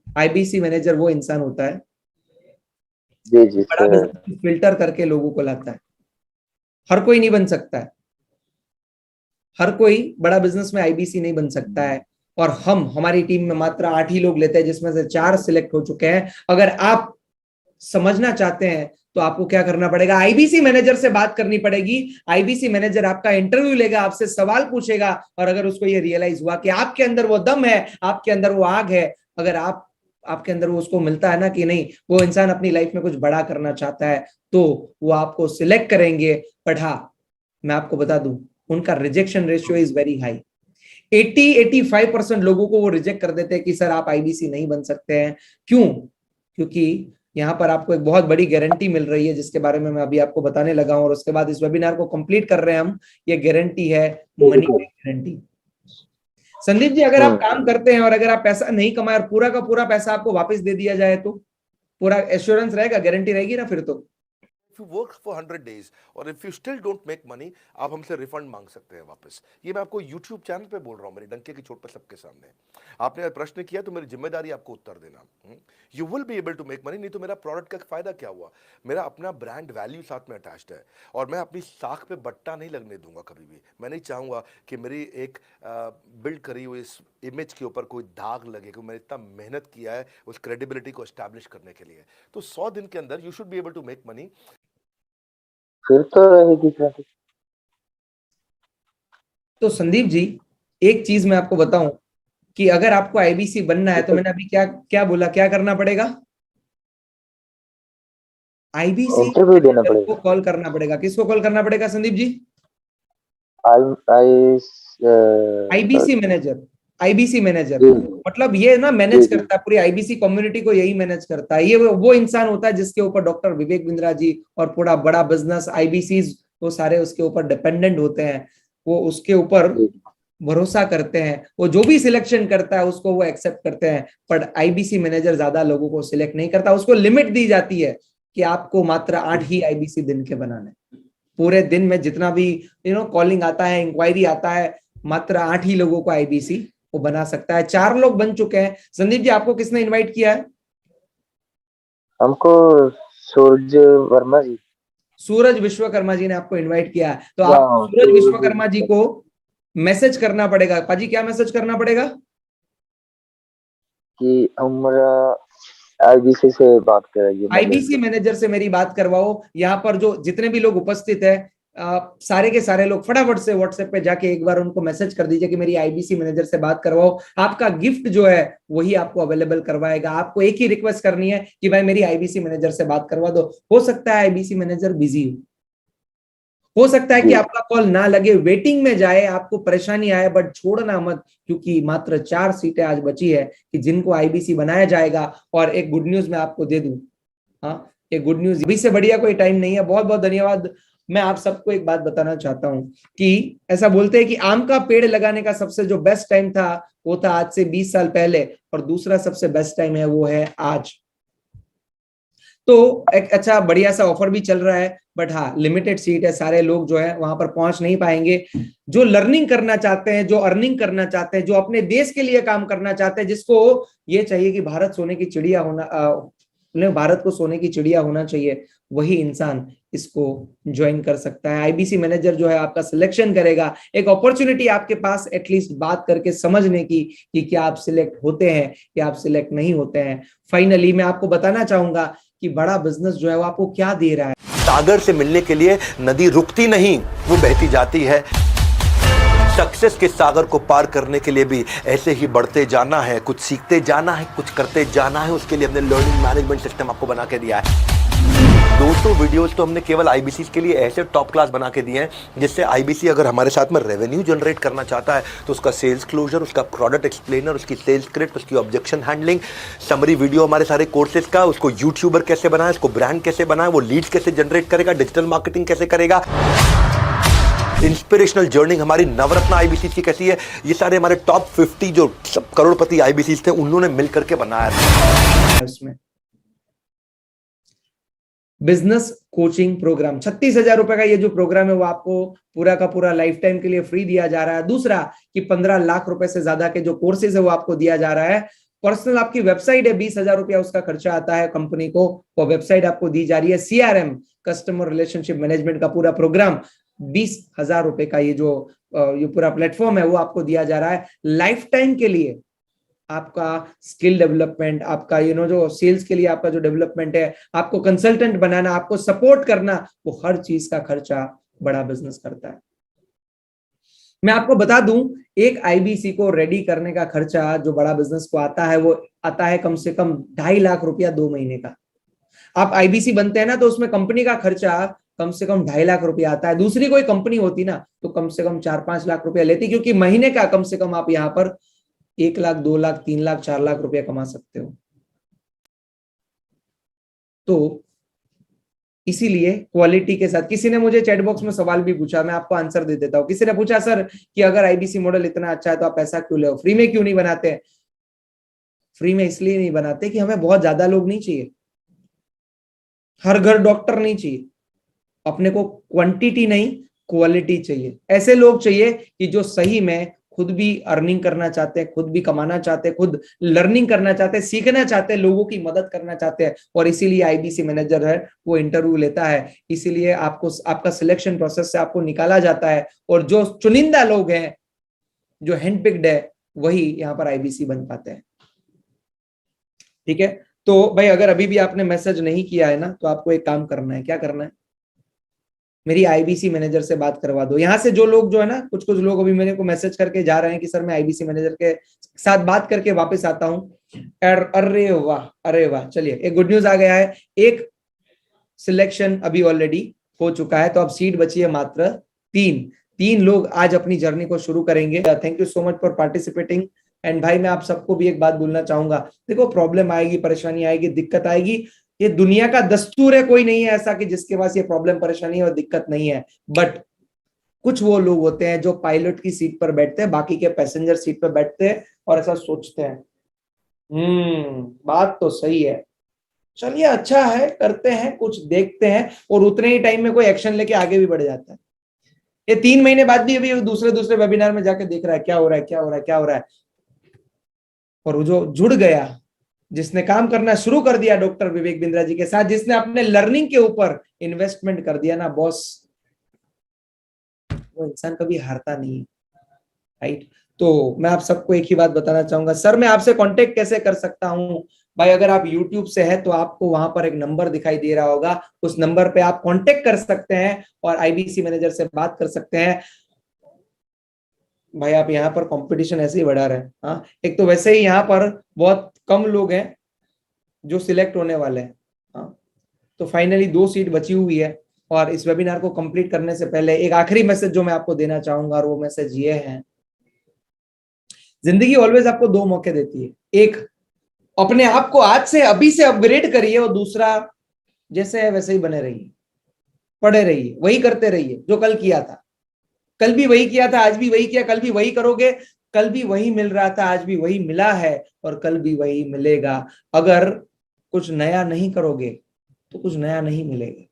आईबीसी मैनेजर वो इंसान होता है जी जी बड़ा सर। बिजनेस फिल्टर करके लोगों को लाता है। हर कोई नहीं बन सकता है, हर कोई बड़ा बिजनेस में आईबीसी नहीं बन सकता है। और हमारी टीम में मात्र 8 ही लोग लेते हैं, जिसमें से 4 सिलेक्ट हो चुके हैं। अगर आप समझना चाहते हैं तो आपको क्या करना पड़ेगा? आईबीसी मैनेजर से बात करनी पड़ेगी। आईबीसी मैनेजर आपका इंटरव्यू लेगा, आपसे सवाल पूछेगा, और अगर उसको ये रियलाइज हुआ कि आपके अंदर वो दम है, आपके अंदर वो आग है, अगर आपके अंदर वो उसको मिलता है ना कि नहीं, वो इंसान अपनी लाइफ में कुछ बड़ा करना चाहता है, तो वो आपको सिलेक्ट करेंगे। बट हाँ, मैं आपको बता दूं, उनका rejection ratio is very high. 80-85% लोगों को वो रिजेक्ट कर देते हैं कि सर आप आईबीसी नहीं बन सकते हैं। क्यों? क्योंकि यहाँ पर आपको एक बहुत बड़ी गारंटी मिल रही है, जिसके बारे में मैं अभी आपको बताने लगा हूं, और उसके बाद इस वेबिनार को कंप्लीट कर रहे हैं हम। ये गारंटी है मनी गारंटी। संदीप जी, अगर आप काम करते हैं और अगर आप पैसा नहीं कमाए और पूरा का पूरा पैसा आपको वापस दे दिया जाए तो पूरा एश्योरेंस रहेगा, गारंटी रहेगी ना फिर तो? If you work for 100 days और if you still don't make money, आप हमसे रिफंड मांग सकते हैं वापस। ये मैं आपको YouTube चैनल पे बोल रहा हूँ, मेरे डंके की चोट पे सबके सामने। आपने अगर प्रश्न किया तो मेरी जिम्मेदारी आपको उत्तर देना। You will be able to make money, नहीं तो मेरा प्रोडक्ट का फायदा क्या हुआ? मेरा अपना ब्रांड वैल्यू साथ में अटैच्ड है, और मैं अपनी साख पे बट्टा नहीं लगने दूंगा कभी भी। मैं नहीं चाहूंगा कि मेरी एक बिल्ड करी हुई इस इमेज के ऊपर कोई दाग लगे, क्योंकि मैंने इतना मेहनत किया है उस क्रेडिबिलिटी को एस्टैब्लिश करने के लिए। तो 100 दिन के अंदर you should be able to make money. फिर तो रहेगी ट्रैफिक। तो संदीप जी, एक चीज मैं आपको बताऊं कि अगर आपको आईबीसी बनना है तो मैंने अभी क्या क्या बोला, क्या करना पड़ेगा? आईबीसी इंटरव्यू देना को पड़ेगा। कॉल करना पड़ेगा। किसको कॉल करना पड़ेगा संदीप जी? आई आईबीसी मैनेजर। आईबीसी मैनेजर जी मतलब ये ना जी मैनेज जी। करता है पूरी आईबीसी कम्युनिटी को, यही मैनेज करता है। ये वो इंसान होता है जिसके ऊपर डॉक्टर विवेक बिंद्रा जी और पूरा बड़ा बिजनेस आईबीसी, वो सारे उसके ऊपर डिपेंडेंट होते हैं। वो उसके ऊपर भरोसा करते हैं, वो जो भी सिलेक्शन करता है उसको वो एक्सेप्ट करते हैं। पर आईबीसी मैनेजर ज्यादा लोगों को सिलेक्ट नहीं करता, उसको लिमिट दी जाती है कि आपको मात्र 8 ही आईबीसी दिन के बनाने। पूरे दिन में जितना भी कॉलिंग आता है, इंक्वायरी आता है, मात्र 8 ही लोगों को आईबीसी वो बना सकता है। 4 लोग बन चुके हैं। संदीप जी, आपको किसने इनवाइट किया है? हमको सूरज वर्मा जी। सूरज विश्वकर्मा जी ने आपको इनवाइट किया है। तो आप हाँ, सूरज विश्वकर्मा जी को मैसेज करना पड़ेगा। पाजी, क्या मैसेज करना पड़ेगा? कि हमारा आईबीसी से बात कराइए। आईबीसी मैनेजर से मेरी बात करवाओ। यहाँ पर जो जितने भी लोग उपस्थित है, सारे के सारे लोग फटाफट से व्हाट्सएप पे जाके एक बार उनको मैसेज कर दीजिए कि मेरी आईबीसी मैनेजर से बात करवाओ। आपका गिफ्ट जो है वही आपको अवेलेबल करवाएगा। आपको एक ही रिक्वेस्ट करनी है कि भाई मेरी आईबीसी मैनेजर से बात करवा दो। हो सकता है आईबीसी मैनेजर बिजी हो सकता है कि आपका कॉल ना लगे, वेटिंग में जाए, आपको परेशानी आए, बट छोड़ना मत, क्योंकि मात्र 4 सीटें आज बची है कि जिनको आईबीसी बनाया जाएगा। और एक गुड न्यूज मैं आपको दे दूं, हाँ, एक गुड न्यूज, अभी से बढ़िया कोई टाइम नहीं है। बहुत बहुत धन्यवाद। मैं आप सबको एक बात बताना चाहता हूं कि ऐसा बोलते हैं कि आम का पेड़ लगाने का सबसे जो बेस्ट टाइम था वो था आज से 20 साल पहले, और दूसरा सबसे बेस्ट टाइम है वो है आज। तो एक अच्छा बढ़िया सा ऑफर भी चल रहा है, बट हाँ, लिमिटेड सीट है। सारे लोग जो है वहां पर पहुंच नहीं पाएंगे। जो लर्निंग करना चाहते हैं, जो अर्निंग करना चाहते हैं, जो अपने देश के लिए काम करना चाहते हैं, जिसको ये चाहिए कि भारत सोने की चिड़िया होना, भारत को सोने की चिड़िया होना चाहिए, वही इंसान इसको ज्वाइन कर सकता है। आईबीसी मैनेजर जो है आपका सिलेक्शन करेगा। एक अपॉर्चुनिटी आपके पास एटलीस्ट बात करके समझने की कि क्या आप सिलेक्ट होते हैं या आप सिलेक्ट नहीं होते हैं। फाइनली मैं आपको बताना चाहूंगा कि बड़ा बिजनेस जो है वो आपको क्या दे रहा है। सागर से मिलने के लिए नदी रुकती नहीं, वो बहती जाती है। सक्सेस के सागर को पार करने के लिए भी ऐसे ही बढ़ते जाना है, कुछ सीखते जाना है, कुछ करते जाना है। उसके लिए हमने लर्निंग मैनेजमेंट सिस्टम आपको बना के दिया है। 200 वीडियोस तो हमने केवल आईबीसी के लिए ऐसे टॉप क्लास बना के दिए हैं जिससे आईबीसी अगर हमारे साथ में रेवेन्यू जनरेट करना चाहता है तो उसका सेल्स क्लोजर, उसका प्रोडक्ट एक्सप्लेनर, उसकी सेल्स स्क्रिप्ट, उसकी ऑब्जेक्शन हैंडलिंग, समरी वीडियो हमारे सारे कोर्सेज का, उसको यूट्यूबर कैसे बनाए, उसको ब्रांड कैसे बनाए, वो लीड्स कैसे जनरेट करेगा, डिजिटल मार्केटिंग कैसे करेगा, इंस्पिरेशनल जर्नी हमारी नवरत्न आईबीसी की कैसी है, ये सारे हमारे टॉप 50 जो सब करोड़पति आईबीसी थे उन्होंने मिलकर के बनाया था। उसमें बिजनेस कोचिंग प्रोग्राम 36,000 रुपए का ये जो प्रोग्राम है वो आपको पूरा का पूरा लाइफ टाइम के लिए फ्री दिया जा रहा है। दूसरा कि 15 लाख रुपए से ज्यादा के जो कोर्सेज है वो आपको दिया जा रहा है। पर्सनल आपकी वेबसाइट है, 20,000 रुपया उसका खर्चा आता है कंपनी को, वो वेबसाइट आपको दी जा रही है। CRM कस्टमर रिलेशनशिप मैनेजमेंट का पूरा प्रोग्राम 20,000 रुपए का ये जो ये पूरा प्लेटफॉर्म है वो आपको दिया जा रहा है लाइफ टाइम के लिए। आपका स्किल डेवलपमेंट, आपका जो सेल्स के लिए आपका जो डेवलपमेंट है, आपको कंसल्टेंट बनाना, आपको सपोर्ट करना, वो हर चीज का खर्चा बड़ा बिजनेस करता है। मैं आपको बता दूं, एक आईबीसी को रेडी करने का खर्चा जो बड़ा बिजनेस को आता है वो आता है कम से कम 2.5 लाख रुपया 2 महीने का। आप आईबीसी बनते हैं ना तो उसमें कंपनी का खर्चा कम से कम 2.5 लाख रुपया आता है। दूसरी कोई कंपनी होती ना तो कम से कम 4-5 लाख रुपया लेती, क्योंकि महीने का कम से कम आप यहाँ पर 1 लाख, 2 लाख, 3 लाख, 4 लाख रुपया कमा सकते हो। तो इसीलिए क्वालिटी के साथ, किसी ने मुझे चैट बॉक्स में सवाल भी पूछा, मैं आपको आंसर दे देता हूं। किसी ने पूछा सर कि अगर आईबीसी मॉडल इतना अच्छा है तो आप पैसा क्यों ले, फ्री में क्यों नहीं बनाते? फ्री में इसलिए नहीं बनाते कि हमें बहुत ज्यादा लोग नहीं चाहिए, हर घर डॉक्टर नहीं चाहिए, अपने को क्वांटिटी नहीं क्वालिटी चाहिए। ऐसे लोग चाहिए कि जो सही में खुद भी अर्निंग करना चाहते हैं, खुद भी कमाना चाहते हैं, खुद लर्निंग करना चाहते हैं, सीखना चाहते हैं, लोगों की मदद करना चाहते हैं। और इसीलिए आईबीसी मैनेजर है वो इंटरव्यू लेता है, इसीलिए आपको आपका सिलेक्शन प्रोसेस से आपको निकाला जाता है। और जो चुनिंदा लोग हैं, जो हैंडपिक्ड है, वही यहाँ पर आईबीसी बन पाते हैं। ठीक है, तो भाई अगर अभी भी आपने मैसेज नहीं किया है ना तो आपको एक काम करना है। क्या करना है? मेरी आईबीसी मैनेजर से बात करवा दो। यहाँ से जो लोग जो है ना, कुछ लोग अभी मेरे को मैसेज करके जा रहे हैं कि सर मैं आईबीसी मैनेजर के साथ बात करके वापस आता हूँ। अरे वाह, अरे वाह, चलिए एक गुड न्यूज आ गया है, एक सिलेक्शन अभी ऑलरेडी हो चुका है। तो अब सीट बची है मात्र 3 लोग आज अपनी जर्नी को शुरू करेंगे। Thank you so much for participating. And भाई मैं आप सबको भी एक बात बोलना चाहूंगा, देखो प्रॉब्लम आएगी, परेशानी आएगी, दिक्कत आएगी, ये दुनिया का दस्तूर है। कोई नहीं है ऐसा कि जिसके पास ये प्रॉब्लम, परेशानी और दिक्कत नहीं है। बट कुछ वो लोग होते हैं जो पायलट की सीट पर बैठते हैं, बाकी के पैसेंजर सीट पर बैठते हैं और ऐसा सोचते हैं बात तो सही है, चलिए अच्छा है, करते हैं, कुछ देखते हैं, और उतने ही टाइम में कोई एक्शन लेके आगे भी बढ़ जाता है। ये 3 महीने बाद भी अभी दूसरे वेबिनार में जाके देख रहा है क्या हो रहा है, क्या हो रहा है, क्या हो रहा है। और वो जो जुड़ गया, जिसने काम करना शुरू कर दिया डॉक्टर विवेक बिंद्रा जी के साथ, जिसने अपने लर्निंग के ऊपर इन्वेस्टमेंट कर दिया ना बॉस, वो इंसान कभी हारता नहीं है। राइट, तो मैं आप सबको एक ही बात बताना चाहूंगा। सर मैं आपसे कांटेक्ट कैसे कर सकता हूं? भाई अगर आप YouTube से है तो आपको वहां पर एक नंबर दिखाई दे रहा होगा, उस नंबर पे आप कांटेक्ट कर सकते हैं और आईबीसी मैनेजर से बात कर सकते हैं। भाई आप यहाँ पर कंपटीशन ऐसे ही बढ़ा रहे हैं। हाँ, एक तो वैसे ही यहाँ पर बहुत कम लोग हैं जो सिलेक्ट होने वाले हैं। हाँ, तो फाइनली 2 सीट बची हुई है। और इस वेबिनार को कंप्लीट करने से पहले एक आखिरी मैसेज जो मैं आपको देना चाहूंगा, और वो मैसेज ये है, जिंदगी ऑलवेज आपको 2 मौके देती है। एक, अपने आप को आज से अभी से अपग्रेड करिए, और दूसरा जैसे है वैसे ही बने रहिए, पढ़े रहिए, वही करते रहिए जो कल किया था। कल भी वही किया था, आज भी वही किया, कल भी वही करोगे। कल भी वही मिल रहा था, आज भी वही मिला है, और कल भी वही मिलेगा। अगर कुछ नया नहीं करोगे तो कुछ नया नहीं मिलेगा।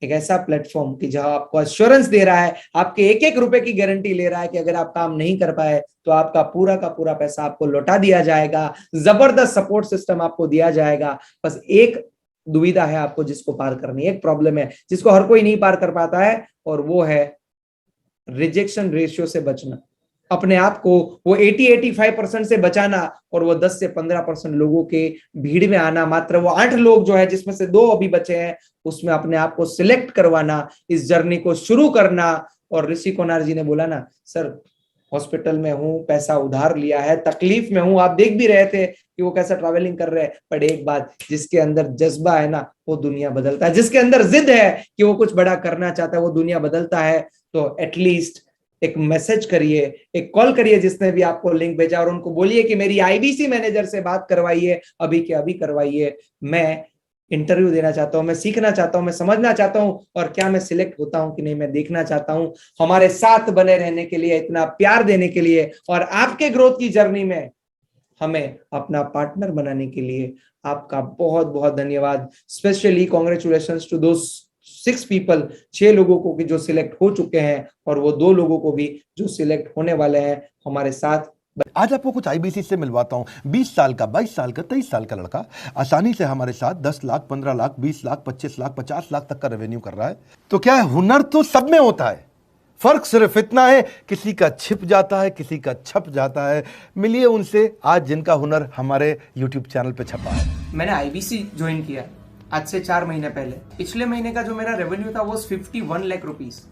एक ऐसा प्लेटफॉर्म कि जहां आपको एश्योरेंस दे रहा है, आपके एक रुपए की गारंटी ले रहा है कि अगर आप काम नहीं कर पाए तो आपका पूरा का पूरा पैसा आपको लौटा दिया जाएगा। जबरदस्त सपोर्ट सिस्टम आपको दिया जाएगा। बस एक दुविधा है आपको जिसको पार करनी है, एक प्रॉब्लम है जिसको हर कोई नहीं पार कर पाता है, और वो है रिजेक्शन रेशियो से बचना। अपने आप को वो 80-85% से बचाना, और वो 10 से 15% लोगों के भीड़ में आना। मात्र वो 8 लोग जो है, जिसमें से 2 अभी बचे हैं, उसमें अपने आप को सिलेक्ट करवाना, इस जर्नी को शुरू करना। और ऋषि कोनार जी ने बोला ना, सर हॉस्पिटल में हूँ, पैसा उधार लिया है, तकलीफ में हूँ। आप देख भी रहे थे कि वो कैसा ट्रैवलिंग कर रहे हैं। पर एक बात, जिसके अंदर जज्बा है ना, वो दुनिया बदलता है। जिसके अंदर जिद है कि वो कुछ बड़ा करना चाहता है, वो दुनिया बदलता है। तो एटलीस्ट एक मैसेज करिए, एक कॉल करिए जिसने भी आपको लिंक भेजा, और उनको बोलिए कि मेरी आईबीसी मैनेजर से बात करवाइए, अभी के अभी करवाइए। मैं इंटरव्यू देना चाहता हूं, मैं सीखना चाहता हूं, मैं समझना चाहता हूं, और क्या मैं सिलेक्ट होता हूं कि नहीं, मैं देखना चाहता हूं। हमारे साथ बने रहने के लिए, इतना प्यार देने के लिए, और आपके ग्रोथ की जर्नी में हमें अपना पार्टनर बनाने के लिए आपका बहुत बहुत धन्यवाद। Specially congratulations to those 6 people, 6 लोगों को कि जो सिलेक्ट हो चुके हैं, और वो 2 लोगों को भी जो सिलेक्ट होने वाले हैं हमारे साथ। आज आपको कुछ आईबीसी से मिलवाता हूं। 20 साल का, 22 साल का, 23 साल का लड़का आसानी से हमारे साथ 10 लाख, 15 लाख, 20 लाख, 25 लाख, 50 लाख तक का रेवेन्यू कर रहा है। तो क्या है, हुनर तो सब में होता है, फर्क सिर्फ इतना है किसी का छिप जाता है, किसी का छप जाता है। मिलिए उनसे आज जिनका हुनर हमारे यूट्यूब चैनल पे छपा है। मैंने आईबीसी ज्वाइन किया आज से 4 महीने पहले। पिछले महीने का जो मेरा रेवेन्यू था वो 51 लाख रुपीस,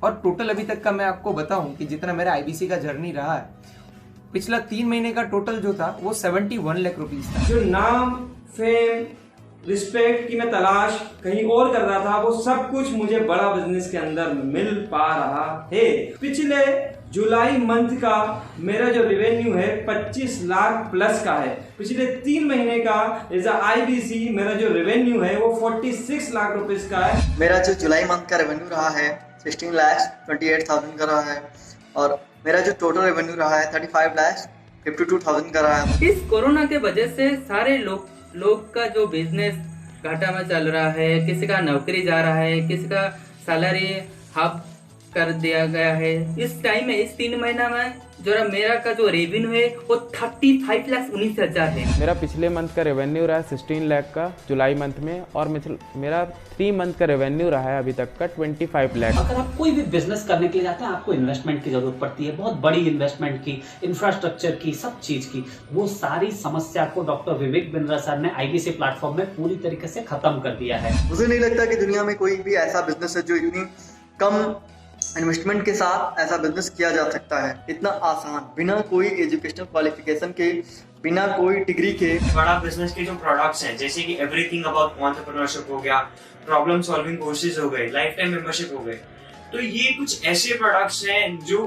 और टोटल अभी तक का मैं आपको बताऊं कि जितना मेरा आईबीसी का जर्नी रहा है, पिछला 3 महीने का टोटल जो था वो 71 लाख रुपीस था। जो नाम, फेम, रिस्पेक्ट की मैं तलाश कहीं और कर रहा था, वो सब कुछ मुझे बड़ा बिजनेस के अंदर मिल पा रहा है। पिछले जुलाई मंथ का मेरा जो रेवेन्यू है 25 लाख प्लस का है। पिछले 3 महीने का एज आईबीसी मेरा जो रेवेन्यू है वो 46 लाख रुपीस का है। मेरा जो जुलाई मंथ का रेवेन्यू रहा है 16 लाख 28,000 का रहा है, और मेरा जो टोटल रेवेन्यू रहा है 35 लाख 52,000 का रहा है। इस कोरोना के वजह से सारे लोग का जो बिजनेस घाटा में चल रहा है, किसी का नौकरी जा रहा है, किसी का सैलरी हाफ कर दिया गया है। इस टाइम में, इस 3 महीना में जो मेरा का जो रेवेन्यू है वो 35,19,000 है। मेरा पिछले मंथ का रेवेन्यू रहा है 16 लाख का जुलाई मंथ में, और मेरा 3 मंथ का रेवेन्यू रहा है अभी तक का 25 लाख। अगर आप कोई भी बिजनेस करने के लिए जाते हैं, आपको इन्वेस्टमेंट की जरूरत पड़ती है, बहुत बड़ी इन्वेस्टमेंट की, इंफ्रास्ट्रक्चर की, सब चीज की। वो सारी समस्या को डॉक्टर विवेक बिंद्रा सर ने आईबीसी प्लेटफॉर्म में पूरी तरीके से खत्म कर दिया है। मुझे नहीं लगता कि दुनिया में कोई भी ऐसा बिजनेस है जो इतनी कम इन्वेस्टमेंट के साथ ऐसा बिजनेस किया जा सकता है, इतना आसान, बिना कोई एजुकेशनल क्वालिफिकेशन के, बिना कोई डिग्री के। बड़ा बिजनेस के जो प्रोडक्ट्स हैं, जैसे कि एवरीथिंग अबाउट एंटरप्रेन्योरशिप हो गया, प्रॉब्लम सॉल्विंग कोर्सेज हो गए, लाइफ टाइम मेंबरशिप हो गए, तो ये कुछ ऐसे प्रोडक्ट्स हैं जो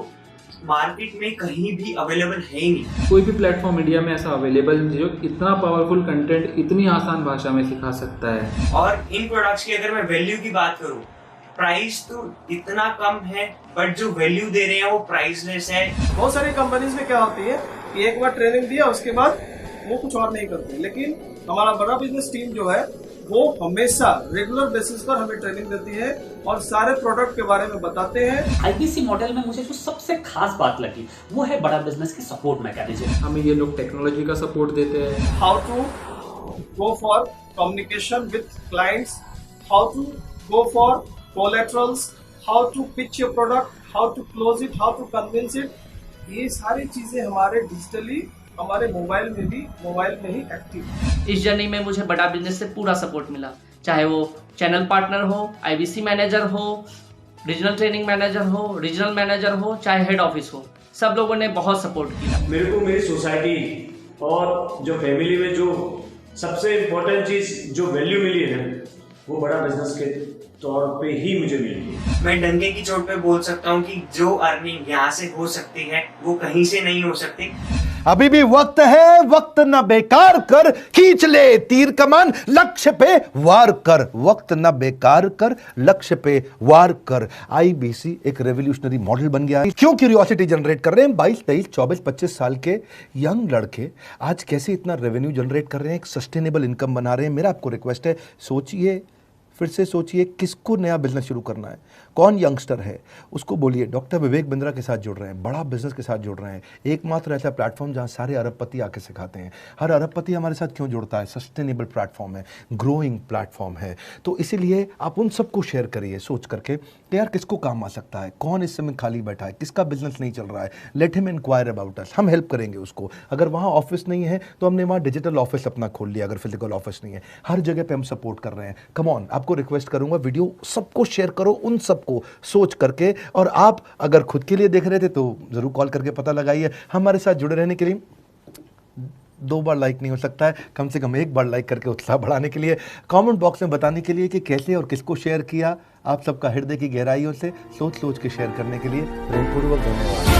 मार्केट में कहीं भी अवेलेबल है ही नहीं। कोई भी प्लेटफॉर्म इंडिया में ऐसा अवेलेबल नहीं जो इतना पावरफुल कंटेंट इतनी आसान भाषा में सिखा सकता है। और इन प्रोडक्ट्स की अगर मैं वैल्यू की बात करूं, प्राइस तो इतना कम है, बट जो वैल्यू दे रहे हैं वो प्राइसलेस है। बहुत सारी कंपनीज में क्या होती है कि एक बार ट्रेनिंग दिया उसके बाद वो कुछ और नहीं करते, लेकिन हमारा बड़ा बिजनेस टीम जो है वो हमेशा रेगुलर बेसिस पर हमें ट्रेनिंग देती है और सारे प्रोडक्ट के बारे में बताते हैं। आईबीसी मॉडल में मुझे जो सबसे खास बात लगी वो है बड़ा बिजनेस की सपोर्ट मैकेनिज्म। हमें ये लोग टेक्नोलॉजी का सपोर्ट देते हैं, how to go for communication with clients, how to go for collaterals, how to pitch your product, how to close it, how to convince it, ये सारी चीजें हमारे डिजिटली हमारे मोबाइल में ही एक्टिव। इस जर्नी में मुझे बड़ा बिजनेस से पूरा सपोर्ट मिला, चाहे वो चैनल पार्टनर हो, आईबीसी मैनेजर हो, रीजनल ट्रेनिंग मैनेजर हो, रीजनल मैनेजर हो, चाहे हेड ऑफिस हो, सब लोगों ने बहुत सपोर्ट किया। मेरे को मेरी सोसाइटी और जो फैमिली में जो सबसे इम्पोर्टेंट चीज जो वैल्यू मिली है वो बड़ा बिजनेस के तौर पे ही मुझे मिली। मैं डंके की चोट पे बोल सकता हूँ कि जो अर्निंग यहाँ से हो सकती है वो कहीं से नहीं हो सकती। अभी भी वक्त है, वक्त न बेकार कर, खींच ले तीर कमान, लक्ष्य पे वार कर, वक्त न बेकार कर, लक्ष्य पे वार कर। आईबीसी एक रेवोल्यूशनरी मॉडल बन गया है। क्यों क्यूरियोसिटी जनरेट कर रहे हैं 22, 23, 24, 25 साल के यंग लड़के आज कैसे इतना रेवेन्यू जनरेट कर रहे हैं, एक सस्टेनेबल इनकम बना रहे हैं। मेरा आपको रिक्वेस्ट है, सोचिए, फिर से सोचिए किसको नया बिजनेस शुरू करना है, कौन यंगस्टर है, उसको बोलिए डॉक्टर विवेक बिंद्रा के साथ जुड़ रहे हैं, बड़ा बिजनेस के साथ जुड़ रहे हैं। एकमात्र ऐसा प्लेटफॉर्म जहां सारे अरबपति आके सिखाते हैं। हर अरबपति हमारे साथ क्यों जुड़ता है? सस्टेनेबल प्लेटफॉर्म है, ग्रोइंग प्लेटफॉर्म है। तो इसीलिए आप उन सबको शेयर करिए सोच करके कि यार किसको काम आ सकता है, कौन इस समय खाली बैठा है, किसका बिजनेस नहीं चल रहा है, let him enquire about us, हम हेल्प करेंगे उसको। अगर वहाँ ऑफिस नहीं है तो हमने वहाँ डिजिटल ऑफिस अपना खोल लिया, अगर फिजिकल ऑफिस नहीं है, हर जगह पे हम सपोर्ट कर रहे हैं। कम ऑन, आपको रिक्वेस्ट करूंगा वीडियो सबको शेयर करो, उन सब सबको सोच करके। और आप अगर खुद के लिए देख रहे थे तो ज़रूर कॉल करके पता लगाइए। हमारे साथ जुड़े रहने के लिए 2 बार लाइक नहीं हो सकता है, कम से कम 1 बार लाइक करके उत्साह बढ़ाने के लिए, कमेंट बॉक्स में बताने के लिए कि कैसे और किसको शेयर किया। आप सबका हृदय की गहराइयों से सोच सोच के शेयर करने के लिए प्रेमपूर्वक धन्यवाद।